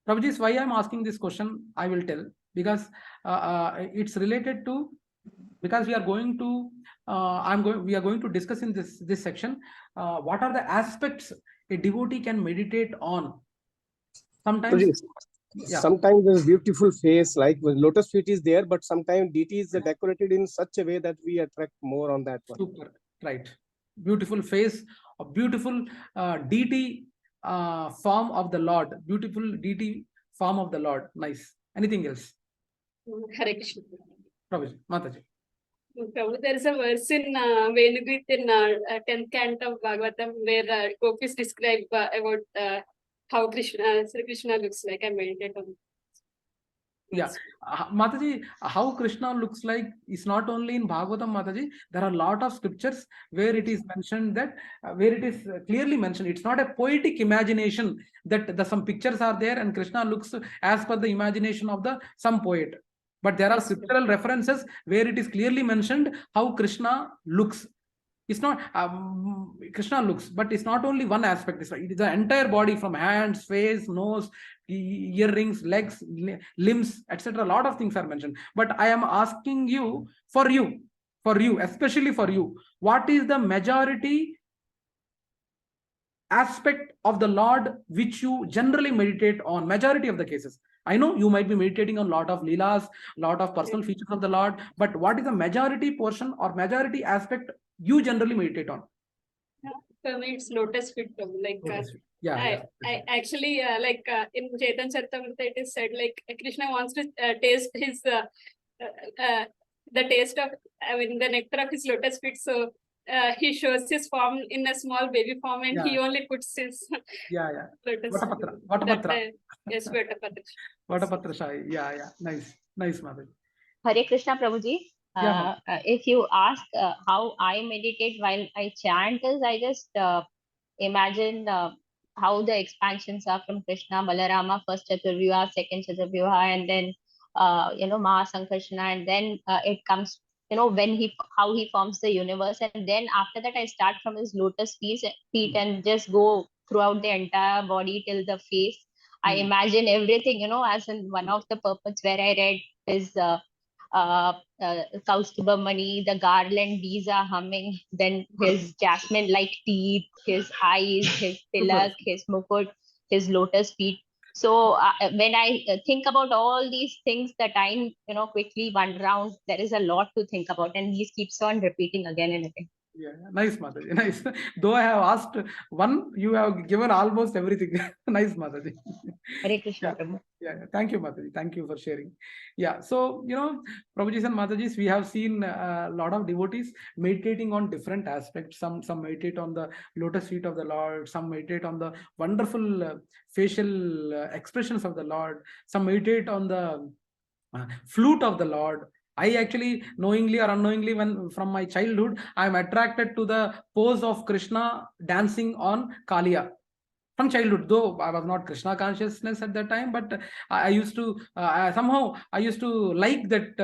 Prabhuji, why I'm asking this question, I will tell, because it's related to, because we are going to we are going to discuss in this section what are the aspects a devotee can meditate on. Sometimes sometimes there's beautiful face, like with lotus feet is there, but sometimes deity is decorated in such a way that we attract more on that one. Super, right. Beautiful face, a beautiful deity form of the Lord. Beautiful deity form of the Lord. Nice. Anything else? Hare Krishna. Prabhuji, Mataji. Prabhu, there is a verse in Venugit in 10th canto of Bhagavatam where gopis describe about how Sri Krishna looks like. I meditate on. Yeah, Mataji, how Krishna looks like is not only in Bhagavatam, Mataji. There are a lot of scriptures where it is mentioned that, where it is clearly mentioned. It's not a poetic imagination that some pictures are there and Krishna looks as per the imagination of some poet. But there are scriptural references where it is clearly mentioned how Krishna looks. It's not Krishna looks, but it's not only one aspect. It is the entire body, from hands, face, nose, earrings, legs, limbs, etc. A lot of things are mentioned. But I am asking you, for you, especially for you, what is the majority aspect of the Lord which you generally meditate on? Majority of the cases. I know you might be meditating on a lot of leelas, lot of personal features of the Lord, but what is the majority portion or majority aspect you generally meditate on? For me, it's lotus feet. Like, I actually like in Chaitanya Charitamrita, it is said like Krishna wants to taste his the taste of, the nectar of his lotus feet. So he shows his form in a small baby form, and he only puts his lotus. Vatapatra. Yes, Vatapatra. Vatapatra Shai. Yeah. Nice, Mother. Hare Krishna Prabhuji. If you ask how I meditate while I chant, is I just imagine how the expansions are from Krishna, Balarama, first Chaturvyuha, second Chaturvyuha, and then Mahasankarshana, and then it comes, how he forms the universe, and then after that I start from his lotus feet and just go throughout the entire body till the face. I imagine everything, as in one of the purports where I read is Kaustubhamani, the garland bees are humming, then his jasmine-like teeth, his eyes, his tilak, his mukut, his lotus feet. So when I think about all these things, the time, quickly one round, there is a lot to think about, and he keeps on repeating again and again. Yeah, nice, Mataji. Nice. Though I have asked one, you have given almost everything. Nice, Mataji. Hare Krishna. Yeah. Thank you, Mataji. Thank you for sharing. Yeah. So, Prabhujis and Matajis, we have seen a lot of devotees meditating on different aspects. Some meditate on the lotus feet of the Lord. Some meditate on the wonderful facial expressions of the Lord. Some meditate on the flute of the Lord. I actually, knowingly or unknowingly, when from my childhood, I am attracted to the pose of Krishna dancing on Kaliya. From childhood, though I was not Krishna consciousness at that time, but I used to somehow I used to like that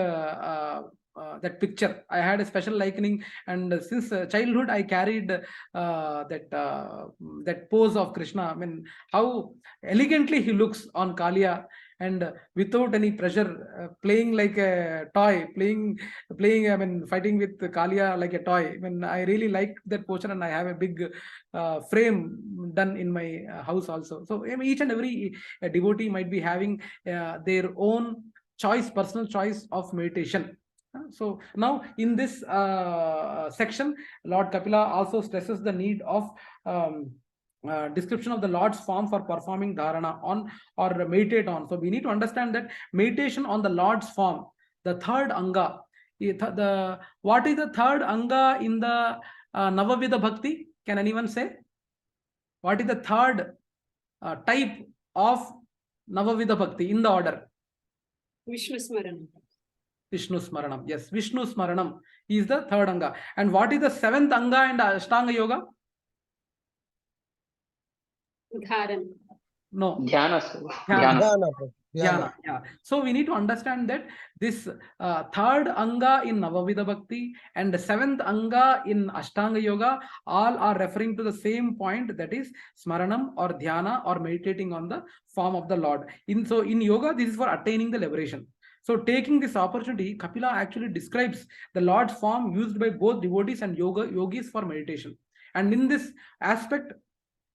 that picture. I had a special likening, and since childhood I carried that pose of Krishna. I mean, how elegantly he looks on Kaliya, and without any pressure, playing like a toy, playing. I mean, fighting with Kaliya like a toy. I mean, I really like that posture, and I have a big frame done in my house also. So each and every devotee might be having their own choice, personal choice of meditation. So now in this section, Lord Kapila also stresses the need of description of the Lord's form for performing dharana on or meditate on. So we need to understand that meditation on the Lord's form, the third anga. What is the third anga in the Navavidha Bhakti? Can anyone say? What is the third type of Navavidha Bhakti in the order? Vishnu Smaranam. Vishnu Smaranam. Yes, Vishnu Smaranam is the third anga. And what is the seventh anga in the Ashtanga Yoga? Dharan. No. Dhyana. Yeah. So we need to understand that this third anga in Navavidha Bhakti and the seventh anga in Ashtanga Yoga all are referring to the same point, that is Smaranam or Dhyana or meditating on the form of the Lord. In yoga, this is for attaining the liberation. So taking this opportunity, Kapila actually describes the Lord's form used by both devotees and yogis for meditation. And in this aspect,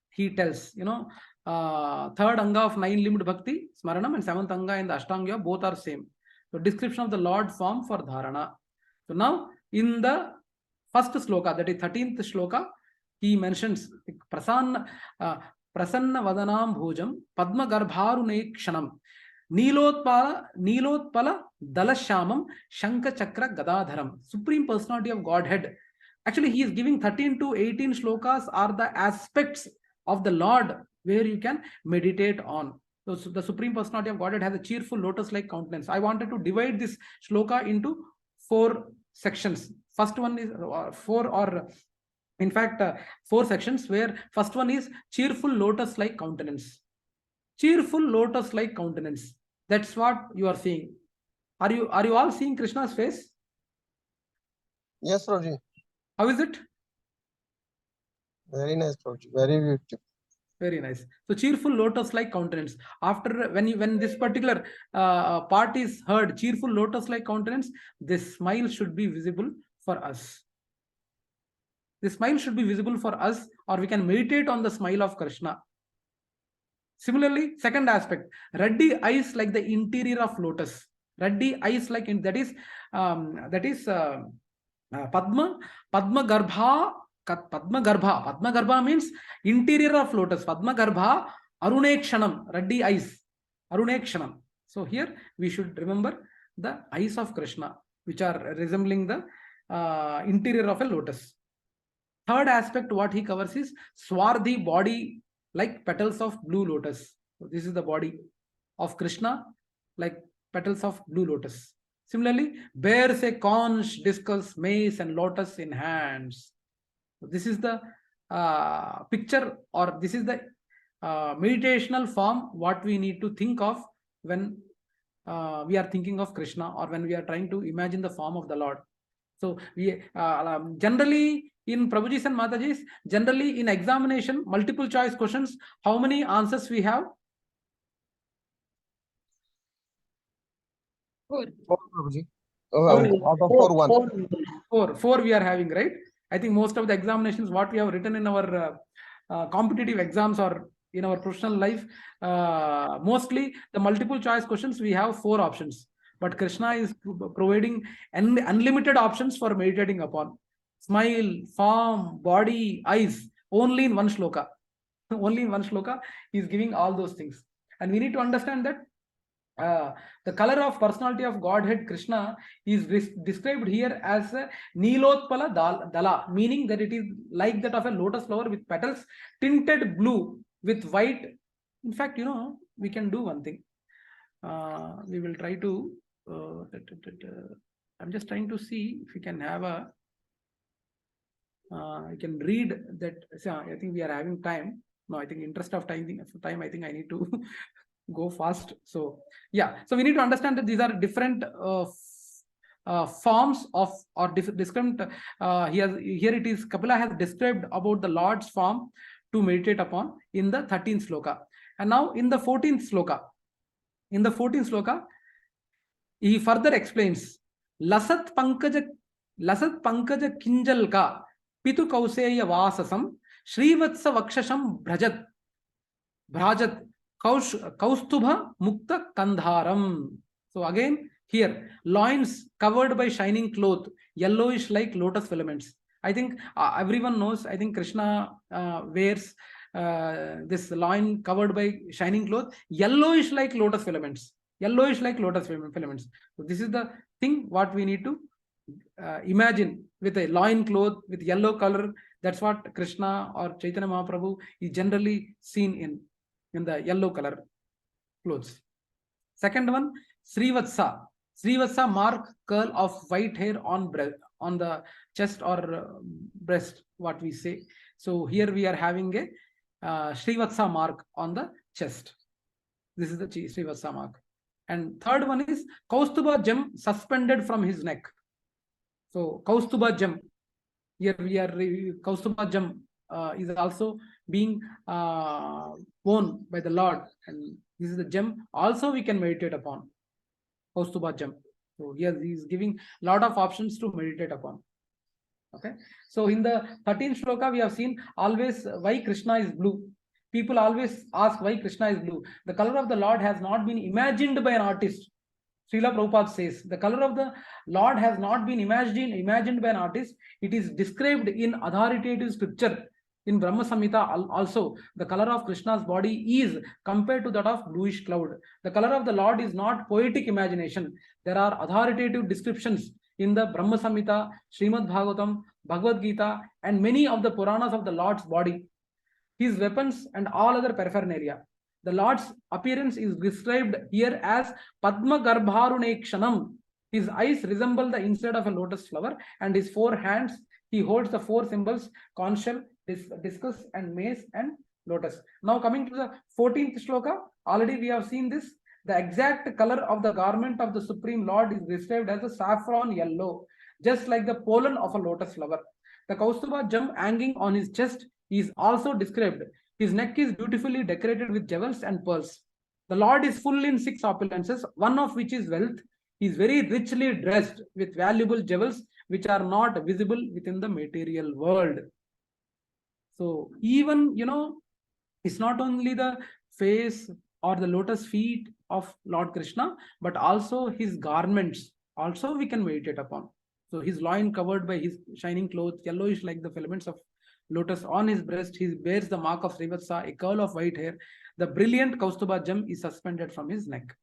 he tells, third anga of 9-limbed bhakti, Smaranam, and seventh anga in the Ashtanga, both are same. So description of the Lord form for dharana. So now in the first sloka, that is 13th shloka, he mentions Prasanna Vadanam Bhojam Padma Garbharunekshanam Nilotpala Dalashamam Shanka Chakra Gadadharam. Supreme Personality of Godhead. Actually, he is giving 13 to 18 shlokas are the aspects of the Lord where you can meditate on. So the Supreme Personality of Godhead has a cheerful lotus-like countenance. I wanted to divide this shloka into 4 sections. First one is 4 sections, where first one is cheerful lotus-like countenance. Cheerful lotus-like countenance. That's what you are seeing. Are you all seeing Krishna's face? Yes, Prabhuji. How is it? Very nice, Prabhuji. Very beautiful. Very nice. So cheerful lotus-like countenance. After when this particular part is heard, cheerful lotus-like countenance, this smile should be visible for us. This smile should be visible for us, or we can meditate on the smile of Krishna. Similarly, second aspect, ruddy eyes like the interior of lotus. Ruddy eyes like that is Padma Garbha. Padma Garbha means interior of lotus. Padma Garbha Arunekshanam, ruddy eyes. Arunekshanam. So here we should remember the eyes of Krishna, which are resembling the interior of a lotus. Third aspect, what he covers is Swardhi, body like petals of blue lotus. So this is the body of Krishna, like petals of blue lotus. Similarly, bears a conch, discus, mace, and lotus in hands. So this is the picture, or this is the meditational form what we need to think of when we are thinking of Krishna, or when we are trying to imagine the form of the Lord. So we generally in Prabhuji's and Mataji's, generally in examination, multiple choice questions, how many answers we have? 4. 4, Prabhuji. Out of 4, 1. 4 we are having, right? I think most of the examinations what we have written in our competitive exams or in our professional life, mostly the multiple choice questions we have 4 options, but Krishna is providing unlimited options for meditating upon. Smile, form, body, eyes, only in one shloka. Only in one shloka he is giving all those things. And we need to understand that the color of personality of Godhead Krishna is described here as a Nilotpala Dala, meaning that it is like that of a lotus flower with petals tinted blue with white. In fact, we can do one thing. We will try to, I'm just trying to see if we can have a, I can read that. I think we are having time. No, I think interest of time, I think I need to go fast. So yeah, so we need to understand that these are different forms of, or different here it is Kapila has described about the Lord's form to meditate upon in the 13th sloka. And now in the 14th sloka, he further explains lasat pankaja kinjal ka pitu kauseya vasasam Srivatsa vakshasham bhrajat Kaustubha Mukta Kandharam. So again, here, loins covered by shining cloth, yellowish like lotus filaments. I think everyone knows, I think Krishna wears this loin covered by shining cloth, yellowish like lotus filaments. Yellowish like lotus filaments. So this is the thing what we need to imagine with a loin cloth with yellow color. That's what Krishna or Chaitanya Mahaprabhu is generally seen in the yellow color clothes. Second one, Srivatsa. Srivatsa mark curl of white hair on the chest or breast, what we say. So here we are having a Srivatsa mark on the chest. This is the Srivatsa mark. And third one is Kaustuba gem suspended from his neck. So Kaustuba gem. Here we are Kaustuba gem is also being worn by the Lord, and this is the gem also we can meditate upon. Kaustuba gem. So here he is giving a lot of options to meditate upon. Okay, so in the 13th shloka we have seen always why Krishna is blue. People always ask why Krishna is blue. The color of the Lord has not been imagined by an artist. Srila Prabhupada says the color of the Lord has not been imagined by an artist. It is described in authoritative scripture. In Brahma Samhita also, the color of Krishna's body is compared to that of bluish cloud. The color of the Lord is not poetic imagination. There are authoritative descriptions in the Brahma Samhita, Srimad Bhagavatam, Bhagavad Gita, and many of the Puranas of the Lord's body, his weapons and all other paraphernalia. The Lord's appearance is described here as Padma Garbharunekshanam. His eyes resemble the inside of a lotus flower, and his 4 hands, he holds the 4 symbols, conch shell, discus, and mace, and lotus. Now coming to the 14th shloka, already we have seen this. The exact color of the garment of the Supreme Lord is described as a saffron yellow, just like the pollen of a lotus flower. The Kaustuba gem hanging on his chest is also described. His neck is beautifully decorated with jewels and pearls. The Lord is full in 6 opulences, one of which is wealth. He is very richly dressed with valuable jewels which are not visible within the material world. So even, it's not only the face or the lotus feet of Lord Krishna, but also his garments also we can meditate upon. So his loin covered by his shining clothes, yellowish like the filaments of lotus. On his breast, he bears the mark of Srivatsa, a curl of white hair. The brilliant Kaustuba gem is suspended from his neck.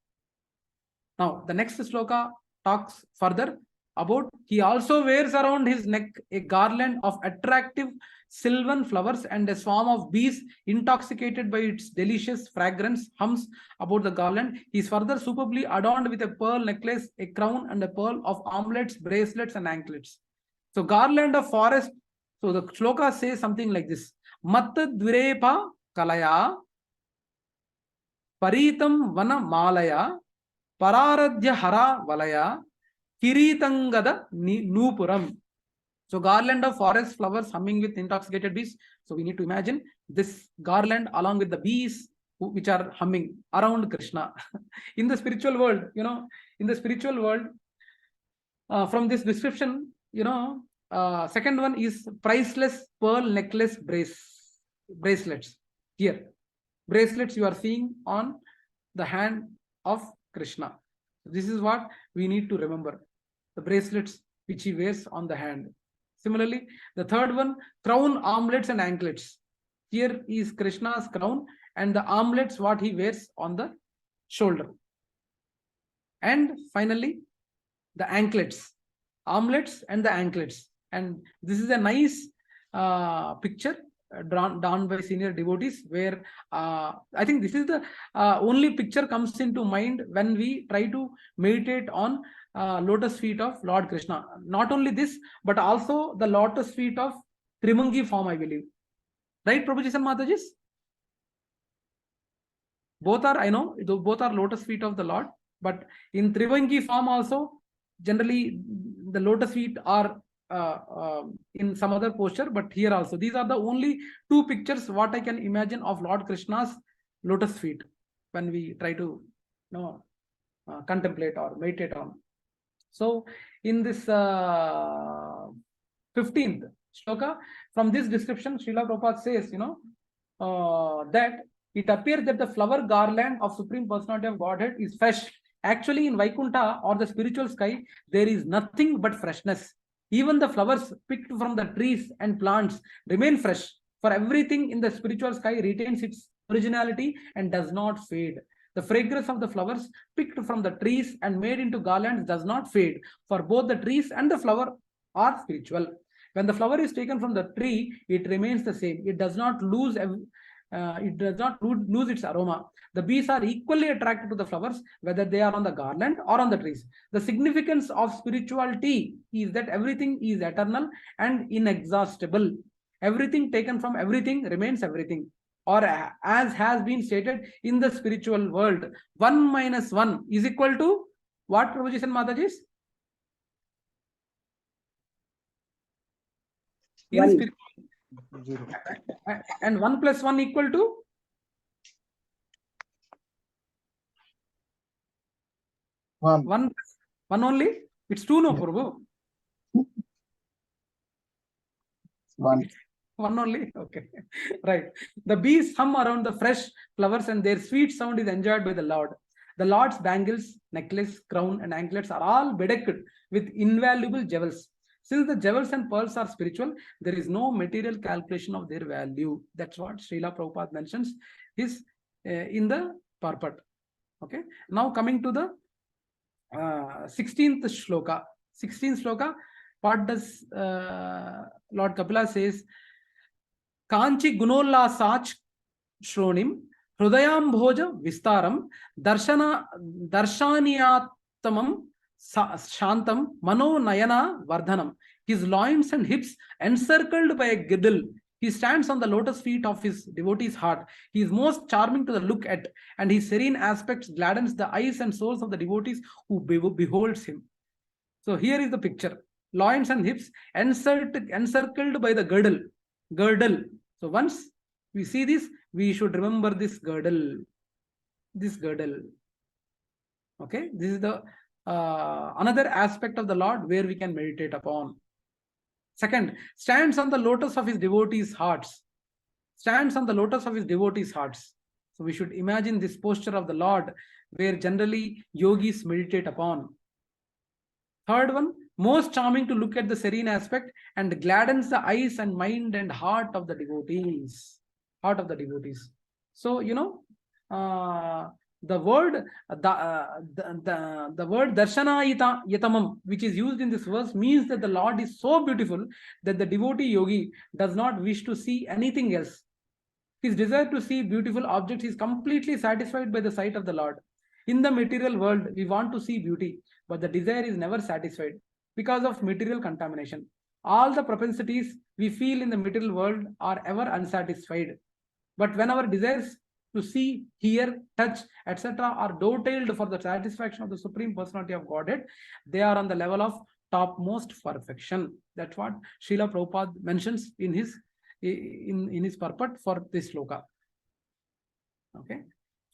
Now, the next sloka talks further about he also wears around his neck a garland of attractive sylvan flowers, and a swarm of bees intoxicated by its delicious fragrance hums about the garland. He is further superbly adorned with a pearl necklace, a crown, and a pearl of armlets, bracelets, and anklets. So garland of forest. So the shloka says something like this. Matta dvirepa kalaya Paritam Vana Malaya, Pararadhya Hara Valaya, Kiritangada Nupuram. So garland of forest flowers humming with intoxicated bees. So we need to imagine this garland along with the bees which are humming around Krishna. In the spiritual world, in the spiritual world, from this description, second one is priceless pearl necklace bracelets. Here, bracelets you are seeing on the hand of Krishna. This is what we need to remember. The bracelets which he wears on the hand. Similarly, the third one, crown, armlets and anklets. Here is Krishna's crown and the armlets what he wears on the shoulder. And finally, the anklets, armlets and the anklets. And this is a nice picture drawn by senior devotees where I think this is the only picture comes into mind when we try to meditate on lotus feet of Lord Krishna. Not only this, but also the lotus feet of Trimangi form, I believe. Right, Prabhuji and Matajis? Both are, I know, both are lotus feet of the Lord, but in Trivangi form also, generally the lotus feet are in some other posture, but here also. These are the only two pictures what I can imagine of Lord Krishna's lotus feet when we try to contemplate or meditate on. So in this 15th shloka, from this description, Srila Prabhupada says, that it appears that the flower garland of Supreme Personality of Godhead is fresh. Actually, in Vaikuntha or the spiritual sky, there is nothing but freshness. Even the flowers picked from the trees and plants remain fresh. For everything in the spiritual sky retains its originality and does not fade. The fragrance of the flowers picked from the trees and made into garlands does not fade, for both the trees and the flower are spiritual. When the flower is taken from the tree, it remains the same. It does not lose its aroma. The bees are equally attracted to the flowers, whether they are on the garland or on the trees. The significance of spirituality is that everything is eternal and inexhaustible. Everything taken from everything remains everything. Or as has been stated in the spiritual world, 1 minus 1 is equal to what, Prabhuji and Matajis? In and 1 plus 1 equal to? One only? It's 2, no, Prabhu? One only? Okay. Right. The bees hum around the fresh flowers and their sweet sound is enjoyed by the Lord. The Lord's bangles, necklace, crown and anklets are all bedecked with invaluable jewels. Since the jewels and pearls are spiritual, there is no material calculation of their value. That's what Srila Prabhupada mentions in the purport. Okay. Now coming to the 16th shloka. 16th shloka, what does Lord Kapila says? Kanchi gunolasach shronim hrudayam bhoja vistaram darshaniyattamam shantam mano nayana vardhanam. His loins and hips encircled by a girdle. He stands on the lotus feet of his devotee's heart. He is most charming to the look at, and his serene aspects gladdens the eyes and souls of the devotees who beholds him. So here is the picture. Loins and hips encircled by the girdle. So once we see this, we should remember this girdle. Okay, this is the another aspect of the Lord where we can meditate upon. Second, stands on the lotus of his devotees' hearts. So we should imagine this posture of the Lord where generally yogis meditate upon. Third one, most charming to look at the serene aspect and gladdens the eyes and mind and heart of the devotees. So, the word darshana yatamam, which is used in this verse, means that the Lord is so beautiful that the devotee yogi does not wish to see anything else. His desire to see beautiful objects is completely satisfied by the sight of the Lord. In the material world, we want to see beauty, but the desire is never satisfied because of material contamination. All the propensities we feel in the material world are ever unsatisfied. But when our desires to see, hear, touch, etc. are dovetailed for the satisfaction of the Supreme Personality of Godhead. They are on the level of topmost perfection. That's what Srila Prabhupada mentions in his purport for this sloka. Okay.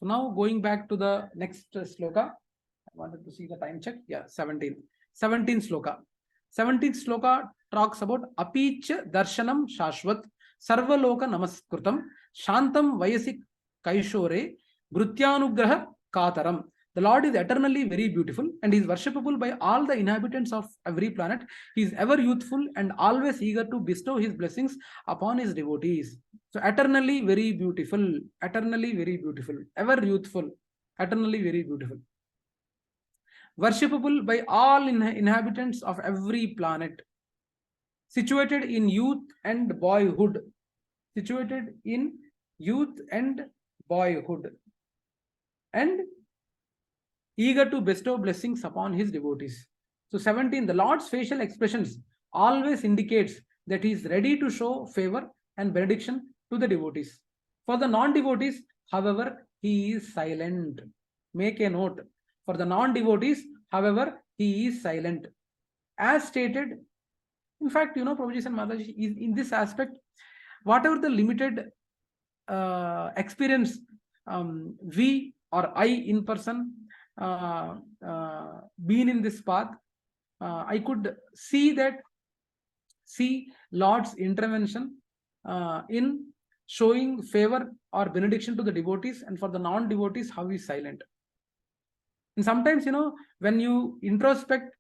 So now going back to the next sloka, I wanted to see the time check. Yeah, 17. 17th sloka. 17th sloka talks about Apicha Darshanam Shashwat Sarvaloka Namaskrutam Shantam Vayasik Kaishore Bhrutyanugraha Kataram. The Lord is eternally very beautiful and is worshipable by all the inhabitants of every planet. He is ever youthful and always eager to bestow his blessings upon his devotees. So eternally very beautiful, ever youthful, eternally very beautiful. Worshipable by all inhabitants of every planet. Situated in youth and boyhood. Situated in youth and boyhood. And eager to bestow blessings upon his devotees. So 17, the Lord's facial expressions always indicates that he is ready to show favor and benediction to the devotees. For the non-devotees, however, he is silent. Make a note. For the non-devotees, however, he is silent. As stated, in fact, Prabhuji and Mataji, in this aspect, whatever the limited experience we or I in person been in this path, I could see Lord's intervention in showing favor or benediction to the devotees, and for the non-devotees, how he is silent. And sometimes, when you introspect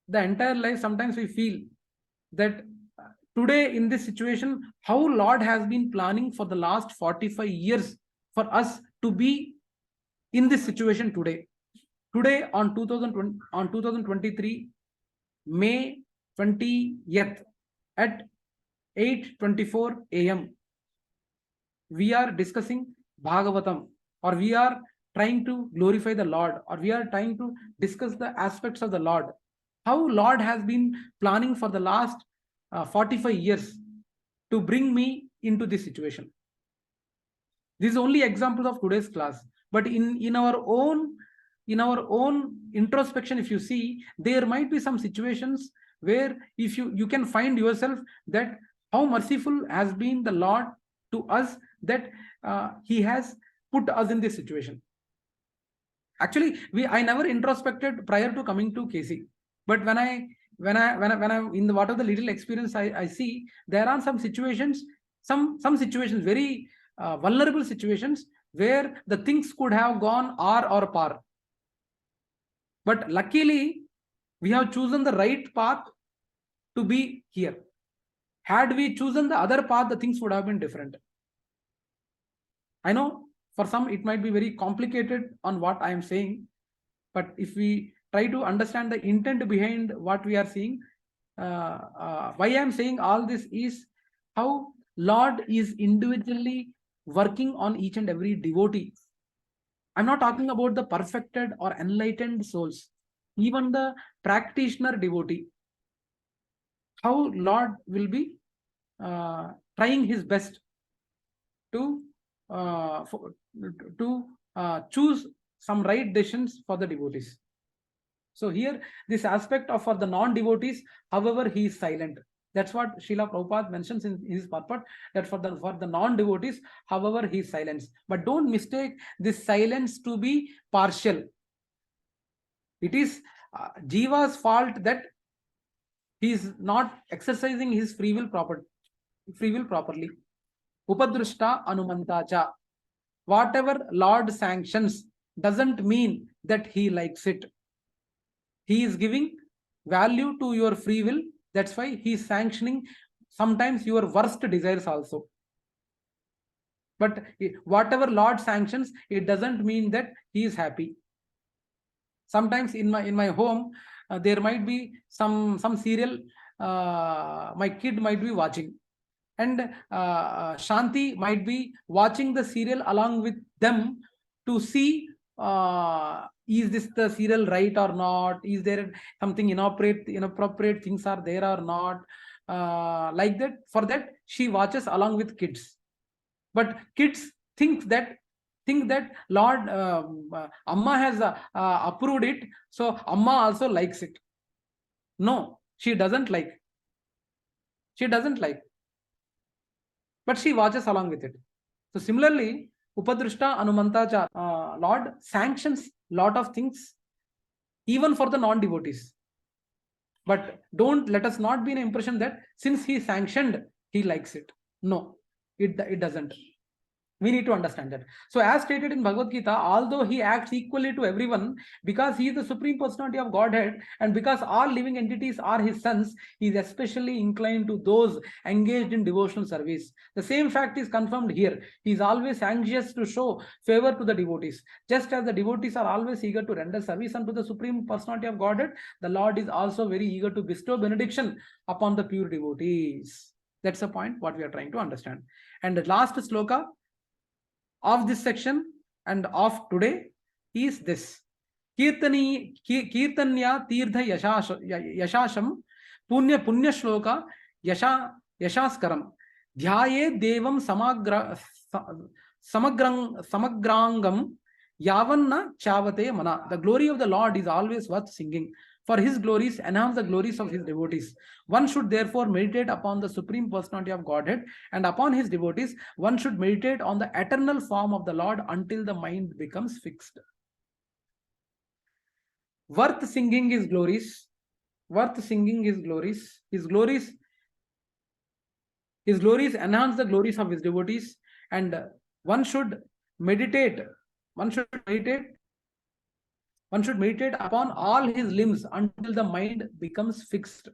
the entire life, sometimes we feel that today in this situation, how Lord has been planning for the last 45 years for us to be in this situation today. Today on 2023, May 20th at 8:24 a.m. we are discussing Bhagavatam, or we are trying to glorify the Lord, or we are trying to discuss the aspects of the Lord. How Lord has been planning for the last 45 years to bring me into this situation. This is only examples of today's class, but in our own introspection, if you see, there might be some situations where if you can find yourself that how merciful has been the Lord to us, that he has put us in this situation. Actually, I never introspected prior to coming to KC, but when I in the what of the little experience I see, there are some situations, some situations, very vulnerable situations where the things could have gone R or par. But luckily, we have chosen the right path to be here. Had we chosen the other path, the things would have been different. I know for some it might be very complicated on what I am saying, but if we try to understand the intent behind what we are seeing, why I am saying all this is how Lord is individually working on each and every devotee. I'm not talking about the perfected or enlightened souls, even the practitioner devotee. How Lord will be trying his best to choose some right decisions for the devotees. So here, this aspect of for the non-devotees, however, he is silent. That's what Srila Prabhupada mentions in his purport, that for the non-devotees, however, he is silent. But don't mistake this silence to be partial. It is Jiva's fault that he is not exercising his free will properly. Upadrushta anumantacha. Whatever Lord sanctions doesn't mean that he likes it. He is giving value to your free will. That's why he is sanctioning sometimes your worst desires also. But whatever Lord sanctions, it doesn't mean that he is happy. Sometimes in my home, there might be some serial my kid might be watching, and Shanti might be watching the serial along with them to see is this the serial right or not, is there something inappropriate things are there or not, like that. For that she watches along with kids, but kids think that think that Lord Amma has approved it, so Amma also likes it. No, she doesn't like. She doesn't like, but she watches along with it. So similarly, Upadrishta Anumanta Lord sanctions lot of things even for the non-devotees. But don't let us not be in an impression that since he sanctioned, he likes it. No, it doesn't. We need to understand that. So as stated in Bhagavad Gita, although he acts equally to everyone, because he is the Supreme Personality of Godhead, and because all living entities are his sons, he is especially inclined to those engaged in devotional service. The same fact is confirmed here. He is always anxious to show favor to the devotees. Just as the devotees are always eager to render service unto the Supreme Personality of Godhead, the Lord is also very eager to bestow benediction upon the pure devotees. That's the point what we are trying to understand. And the last sloka of this section and of today is this: Kirtanya Tirtha Yashasham Punya Shloka Yashaskaram Dhyaye Devam Samagrangam Yavanna Chavate Mana. The glory of the Lord is always worth singing, for his glories enhance the glories of his devotees. One should therefore meditate upon the Supreme Personality of Godhead, and upon his devotees, one should meditate on the eternal form of the Lord until the mind becomes fixed. Worth singing his glories. Worth singing his glories. His glories enhance the glories of his devotees, and one should meditate. One should meditate upon all his limbs until the mind becomes fixed.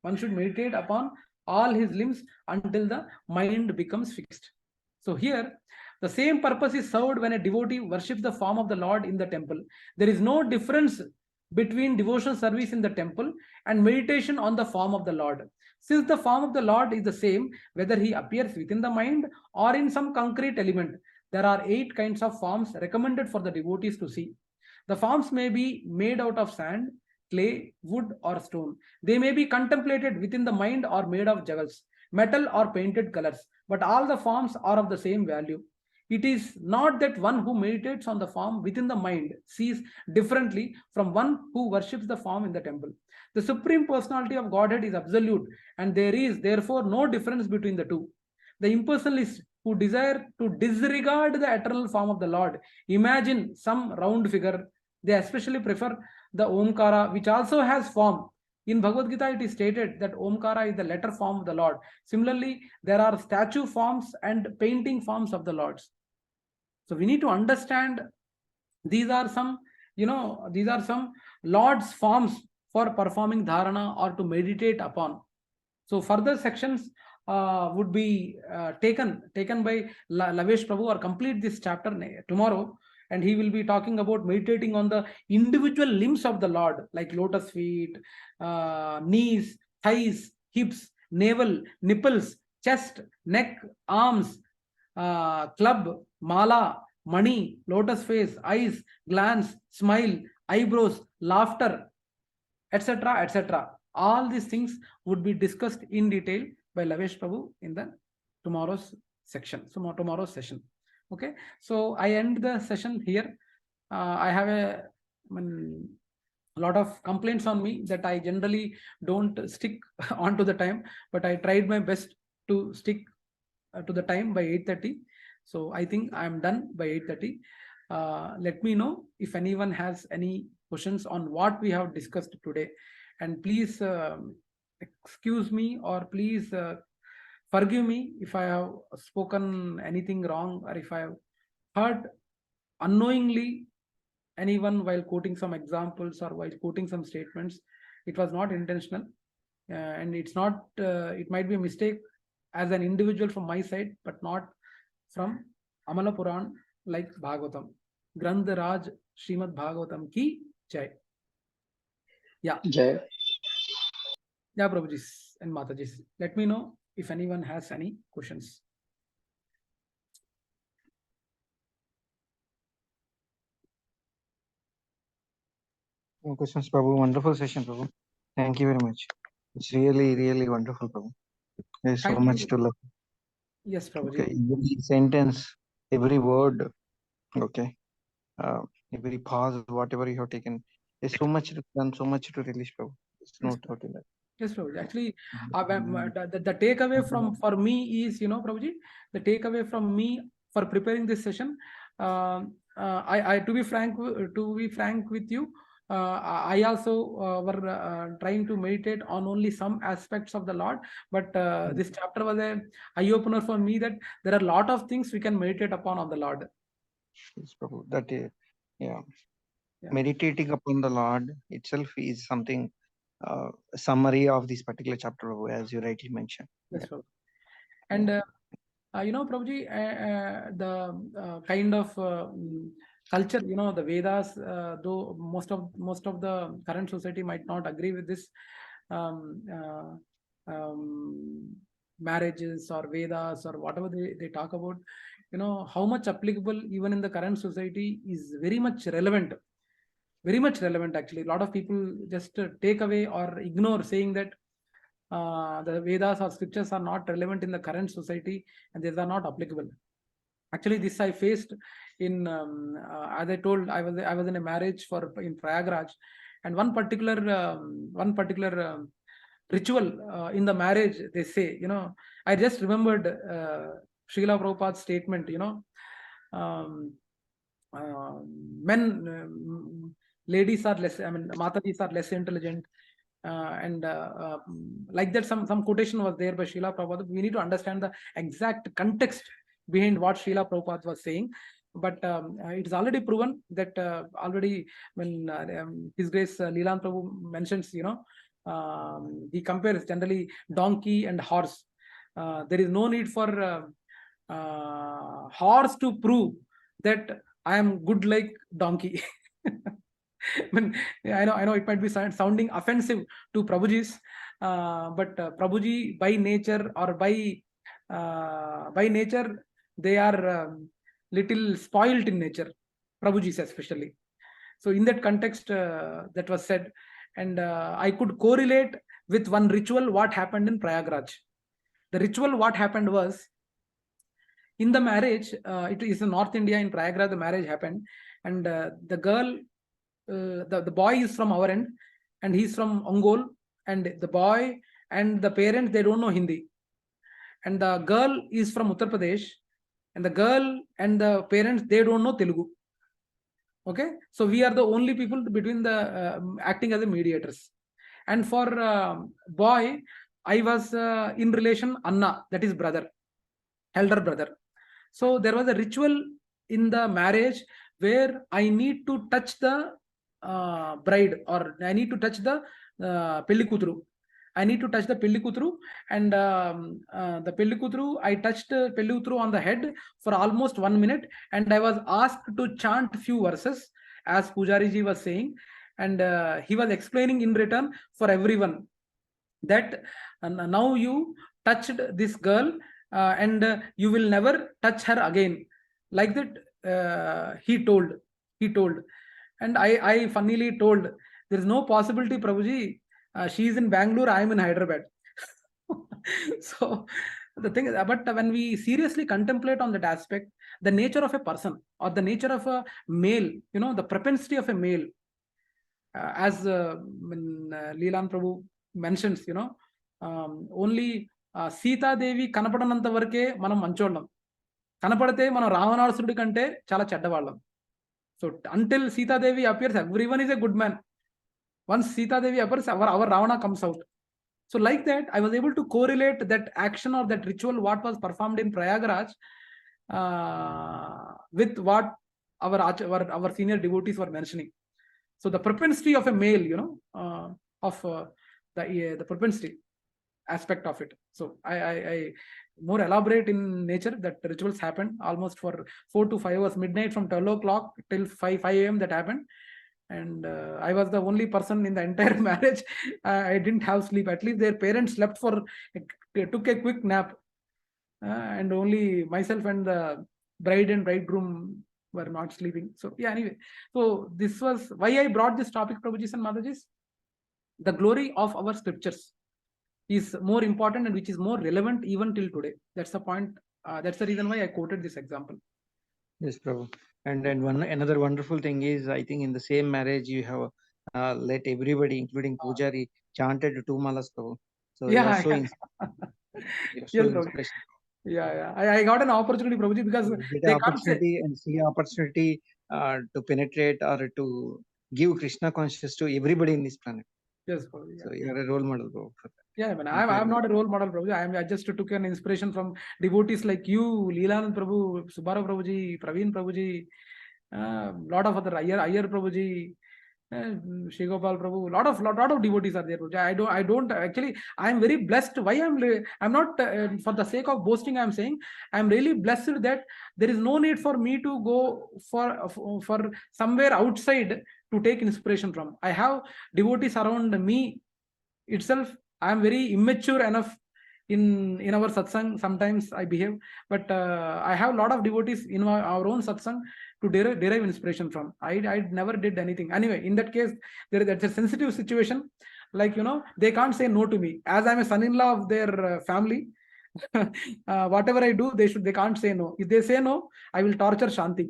One should meditate upon all his limbs until the mind becomes fixed. So here, the same purpose is served when a devotee worships the form of the Lord in the temple. There is no difference between devotional service in the temple and meditation on the form of the Lord. Since the form of the Lord is the same, whether he appears within the mind or in some concrete element, there are 8 kinds of forms recommended for the devotees to see. The forms may be made out of sand, clay, wood, or stone. They may be contemplated within the mind or made of jewels, metal, or painted colors, but all the forms are of the same value. It is not that one who meditates on the form within the mind sees differently from one who worships the form in the temple. The Supreme Personality of Godhead is absolute, and there is therefore no difference between the two. The impersonalists who desire to disregard the eternal form of the Lord imagine some round figure. They especially prefer the Omkara, which also has form. In Bhagavad Gita, it is stated that Omkara is the letter form of the Lord. Similarly, there are statue forms and painting forms of the Lords. So we need to understand these are some, Lord's forms for performing dharana or to meditate upon. So further sections would be taken by Lavesh Prabhu, or complete this chapter tomorrow. And he will be talking about meditating on the individual limbs of the Lord, like lotus feet, knees, thighs, hips, navel, nipples, chest, neck, arms, club, mala, money, lotus face, eyes, glance, smile, eyebrows, laughter, etc., etc. All these things would be discussed in detail by Lavesh Prabhu in the tomorrow's session. Okay, so I end the session here. I have a lot of complaints on me that I generally don't stick onto the time, but I tried my best to stick to the time by 8:30. So I think I am done by 8:30. Let me know if anyone has any questions on what we have discussed today, and please excuse me, or please forgive me if I have spoken anything wrong, or if I have hurt unknowingly anyone while quoting some examples or while quoting some statements. It was not intentional, and it's not. It might be a mistake as an individual from my side, but not from Amala Puran like Bhagavatam. Grandha Raj Srimad Bhagavatam ki jai. Yeah. Jai. Yeah, Prabhujis and Matajis. Let me know if anyone has any questions. No questions, Prabhu. Wonderful session, Prabhu. Thank you very much. It's really, really wonderful, Prabhu. There's so much to learn. Yes, Prabhuji. Okay, every sentence, every word Okay. Every pause, whatever you have taken, there's so much done, so much to release, Prabhu. There's no doubt in that. Yes, Prabhuji. Actually, the takeaway for me is, Prabhuji, the takeaway from me for preparing this session, I to be frank with you, I also were trying to meditate on only some aspects of the Lord, but this chapter was a eye opener for me that there are a lot of things we can meditate upon on the Lord. Yes, Prabhu. That is, yeah. Meditating upon the Lord itself is something, summary of this particular chapter, as you rightly mentioned. Yes, Prabhu. And Prabhuji, the kind of culture, the Vedas, though most of the current society might not agree with this, marriages or Vedas or whatever they talk about, how much applicable even in the current society is very much relevant. Very much relevant, actually. A lot of people just take away or ignore, saying that the Vedas or scriptures are not relevant in the current society and these are not applicable. Actually, this I faced in, as I told, I was in a marriage in Prayagraj, and one particular ritual in the marriage, they say, I just remembered Srila Prabhupada's statement, ladies are less, Matajis are less intelligent, and like that, some quotation was there by Srila Prabhupada. We need to understand the exact context behind what Srila Prabhupada was saying. But it is already proven that already when His Grace Lilananda Prabhu mentions, he compares generally donkey and horse. There is no need for horse to prove that I am good like donkey. I know it might be sounding offensive to Prabhuji's, but Prabhuji by nature or by nature, they are little spoiled in nature, Prabhuji's especially. So in that context, that was said, and I could correlate with one ritual what happened in Prayagraj. The ritual what happened was, in the marriage, it is in North India, in Prayagraj, the marriage happened, and the girl, the boy is from our end, and he's from Ongole, and the boy and the parents, they don't know Hindi, and the girl is from Uttar Pradesh, and the girl and the parents, they don't know Telugu. Okay, so we are the only people between the acting as a mediators. And for boy, I was in relation Anna, that is brother, elder brother. So there was a ritual in the marriage where I need to touch the bride, or I need to touch the Pelli Kuturu. I need to touch the Pelli Kuturu, and the Pelli Kuturu, I touched Pelli Kuturu on the head for almost 1 minute, and I was asked to chant few verses as Pujari ji was saying, and he was explaining in return for everyone that now you touched this girl, and you will never touch her again. Like that, he told, and I funnily told, there is no possibility, Prabhuji. She is in Bangalore, I am in Hyderabad. So the thing is, but when we seriously contemplate on that aspect, the nature of a person or the nature of a male, the propensity of a male, as when Lilananda Prabhu mentions, only Sita Devi కనపడనంత వరకే మనం మంచోళ్ళం, కనపడితే మనం రావణాసురుడి కంటే చాలా చెడ్డవాళ్ళం. So until Sita Devi appears, everyone is a good man. Once Sita Devi appears, our Ravana comes out. So like that, I was able to correlate that action or that ritual what was performed in Prayagraj with what our senior devotees were mentioning. So the propensity of a male, the propensity aspect of it. So I more elaborate in nature that the rituals happened almost for 4 to 5 hours, midnight from 12 o'clock till 5 a.m. that happened. And I was the only person in the entire marriage. I didn't have sleep. At least their parents slept took a quick nap. And only myself and the bride and bridegroom were not sleeping. So yeah, anyway. So this was why I brought this topic, Prabhujis and Matajis. The glory of our scriptures is more important and which is more relevant even till today. That's the point. That's the reason why I quoted this example. Yes, Prabhu. And then another wonderful thing is, I think in the same marriage you have let everybody, including Pujari, chanted two malas, Prabhu. So you are Yeah, so yeah. you're so Yes, Prabhu. inspirational. Yeah. I got an opportunity, Prabhuji, because You get they an can't say. opportunity and see opportunity to penetrate or to give Krishna consciousness to everybody in this planet. Yes, Prabhuji. So you are a role model, Prabhu. For that. Yeah, I mean, I'm not a role model, Prabhuji. I just took an inspiration from devotees like you, Lilananda Prabhu, Subara Prabhuji, Praveen Prabhuji, lot of other Iyer Prabhuji, Shri Gopal Prabhu, lot of devotees are there, Prabhuji. I don't actually. I'm very blessed. Why I'm not for the sake of boasting. I'm saying I'm really blessed that there is no need for me to go for somewhere outside to take inspiration from. I have devotees around me itself. I am very immature enough in our satsang. Sometimes I behave, but I have a lot of devotees in our own satsang to derive inspiration from. I never did anything. Anyway, in that case, that's a sensitive situation. Like, they can't say no to me as I'm a son-in-law of their family. Whatever I do, they can't say no. If they say no, I will torture Shanti.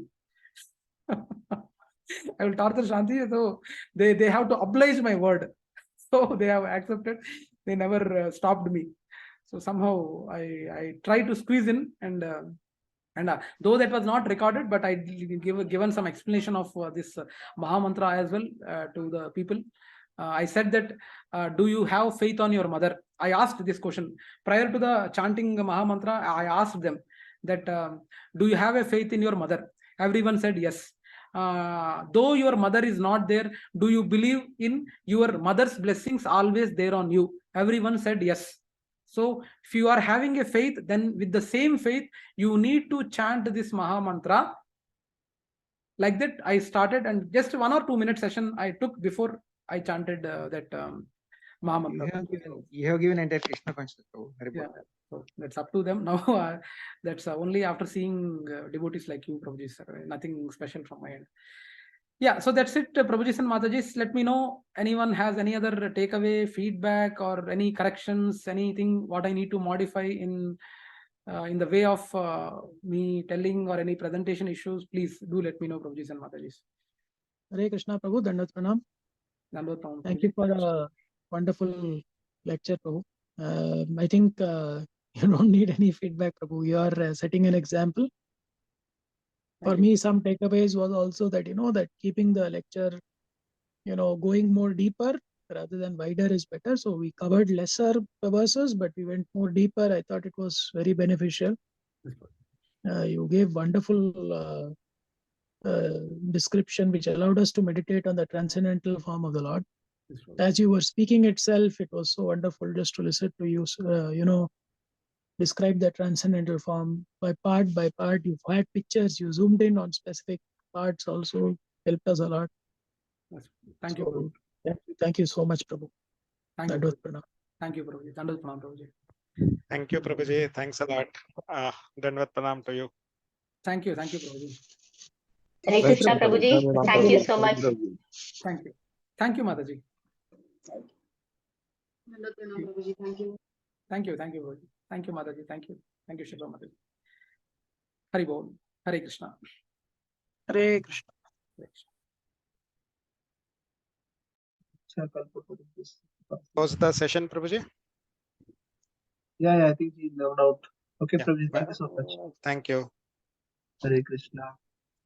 I will torture Shanti. So they have to oblige my word. So they have accepted. They never stopped me. So somehow I try to squeeze in, and though that was not recorded, but I given some explanation of this Maha Mantra as well to the people. I said that, do you have faith on your mother? I asked this question prior to the chanting Maha Mantra. I asked them that, do you have a faith in your mother? Everyone said yes. Though your mother is not there, do you believe in your mother's blessings always there on you? Everyone said yes. So if you are having a faith, then with the same faith, you need to chant this Maha Mantra. Like that, I started, and just 1 or 2 minute session I took before I chanted that Maha Mantra. You have given entire Krishna consciousness. Yeah, so that's up to them now. That's only after seeing devotees like you, Prabhuji, sir. Nothing special from my end. Yeah, so that's it, Prabhuji and Matajis. Let me know anyone has any other takeaway, feedback, or any corrections, anything what I need to modify in the way of me telling, or any presentation issues. Please do let me know, Prabhuji and Matajis. Hare Krishna, Prabhu. Dandavat Pranam. Dandavat Pranam. Thank you for a wonderful lecture, Prabhu. I think you don't need any feedback, Prabhu. You are setting an example. For me, some takeaways was also that, that keeping the lecture, going more deeper rather than wider is better. So we covered lesser verses, but we went more deeper. I thought it was very beneficial. You gave wonderful description, which allowed us to meditate on the transcendental form of the Lord. As you were speaking itself, it was so wonderful just to listen to you, describe the transcendental form by part. You had pictures, you zoomed in on specific parts, also helped us a lot. Thank you. Thank you so much, Prabhu. Thank you, Prabhuji. Dandavat Pranam, Prabhuji. Thank you, Prabhuji. Thanks a lot. Dandavat Pranam to you. Thank you, Prabhuji. Hare Krishna, Prabhuji. Thank you so much. Thank you, Mataji. Thank you, Prabhuji. Thank you, Mataji. Thank you, Shiva Mataji. Hari Bol. Hare Krishna. Hare Krishna. Close the session, Prabhuji. Yeah, I think he leveled out. Okay, Yeah. Prabhuji, thank you so much. Thank you. Hare Krishna.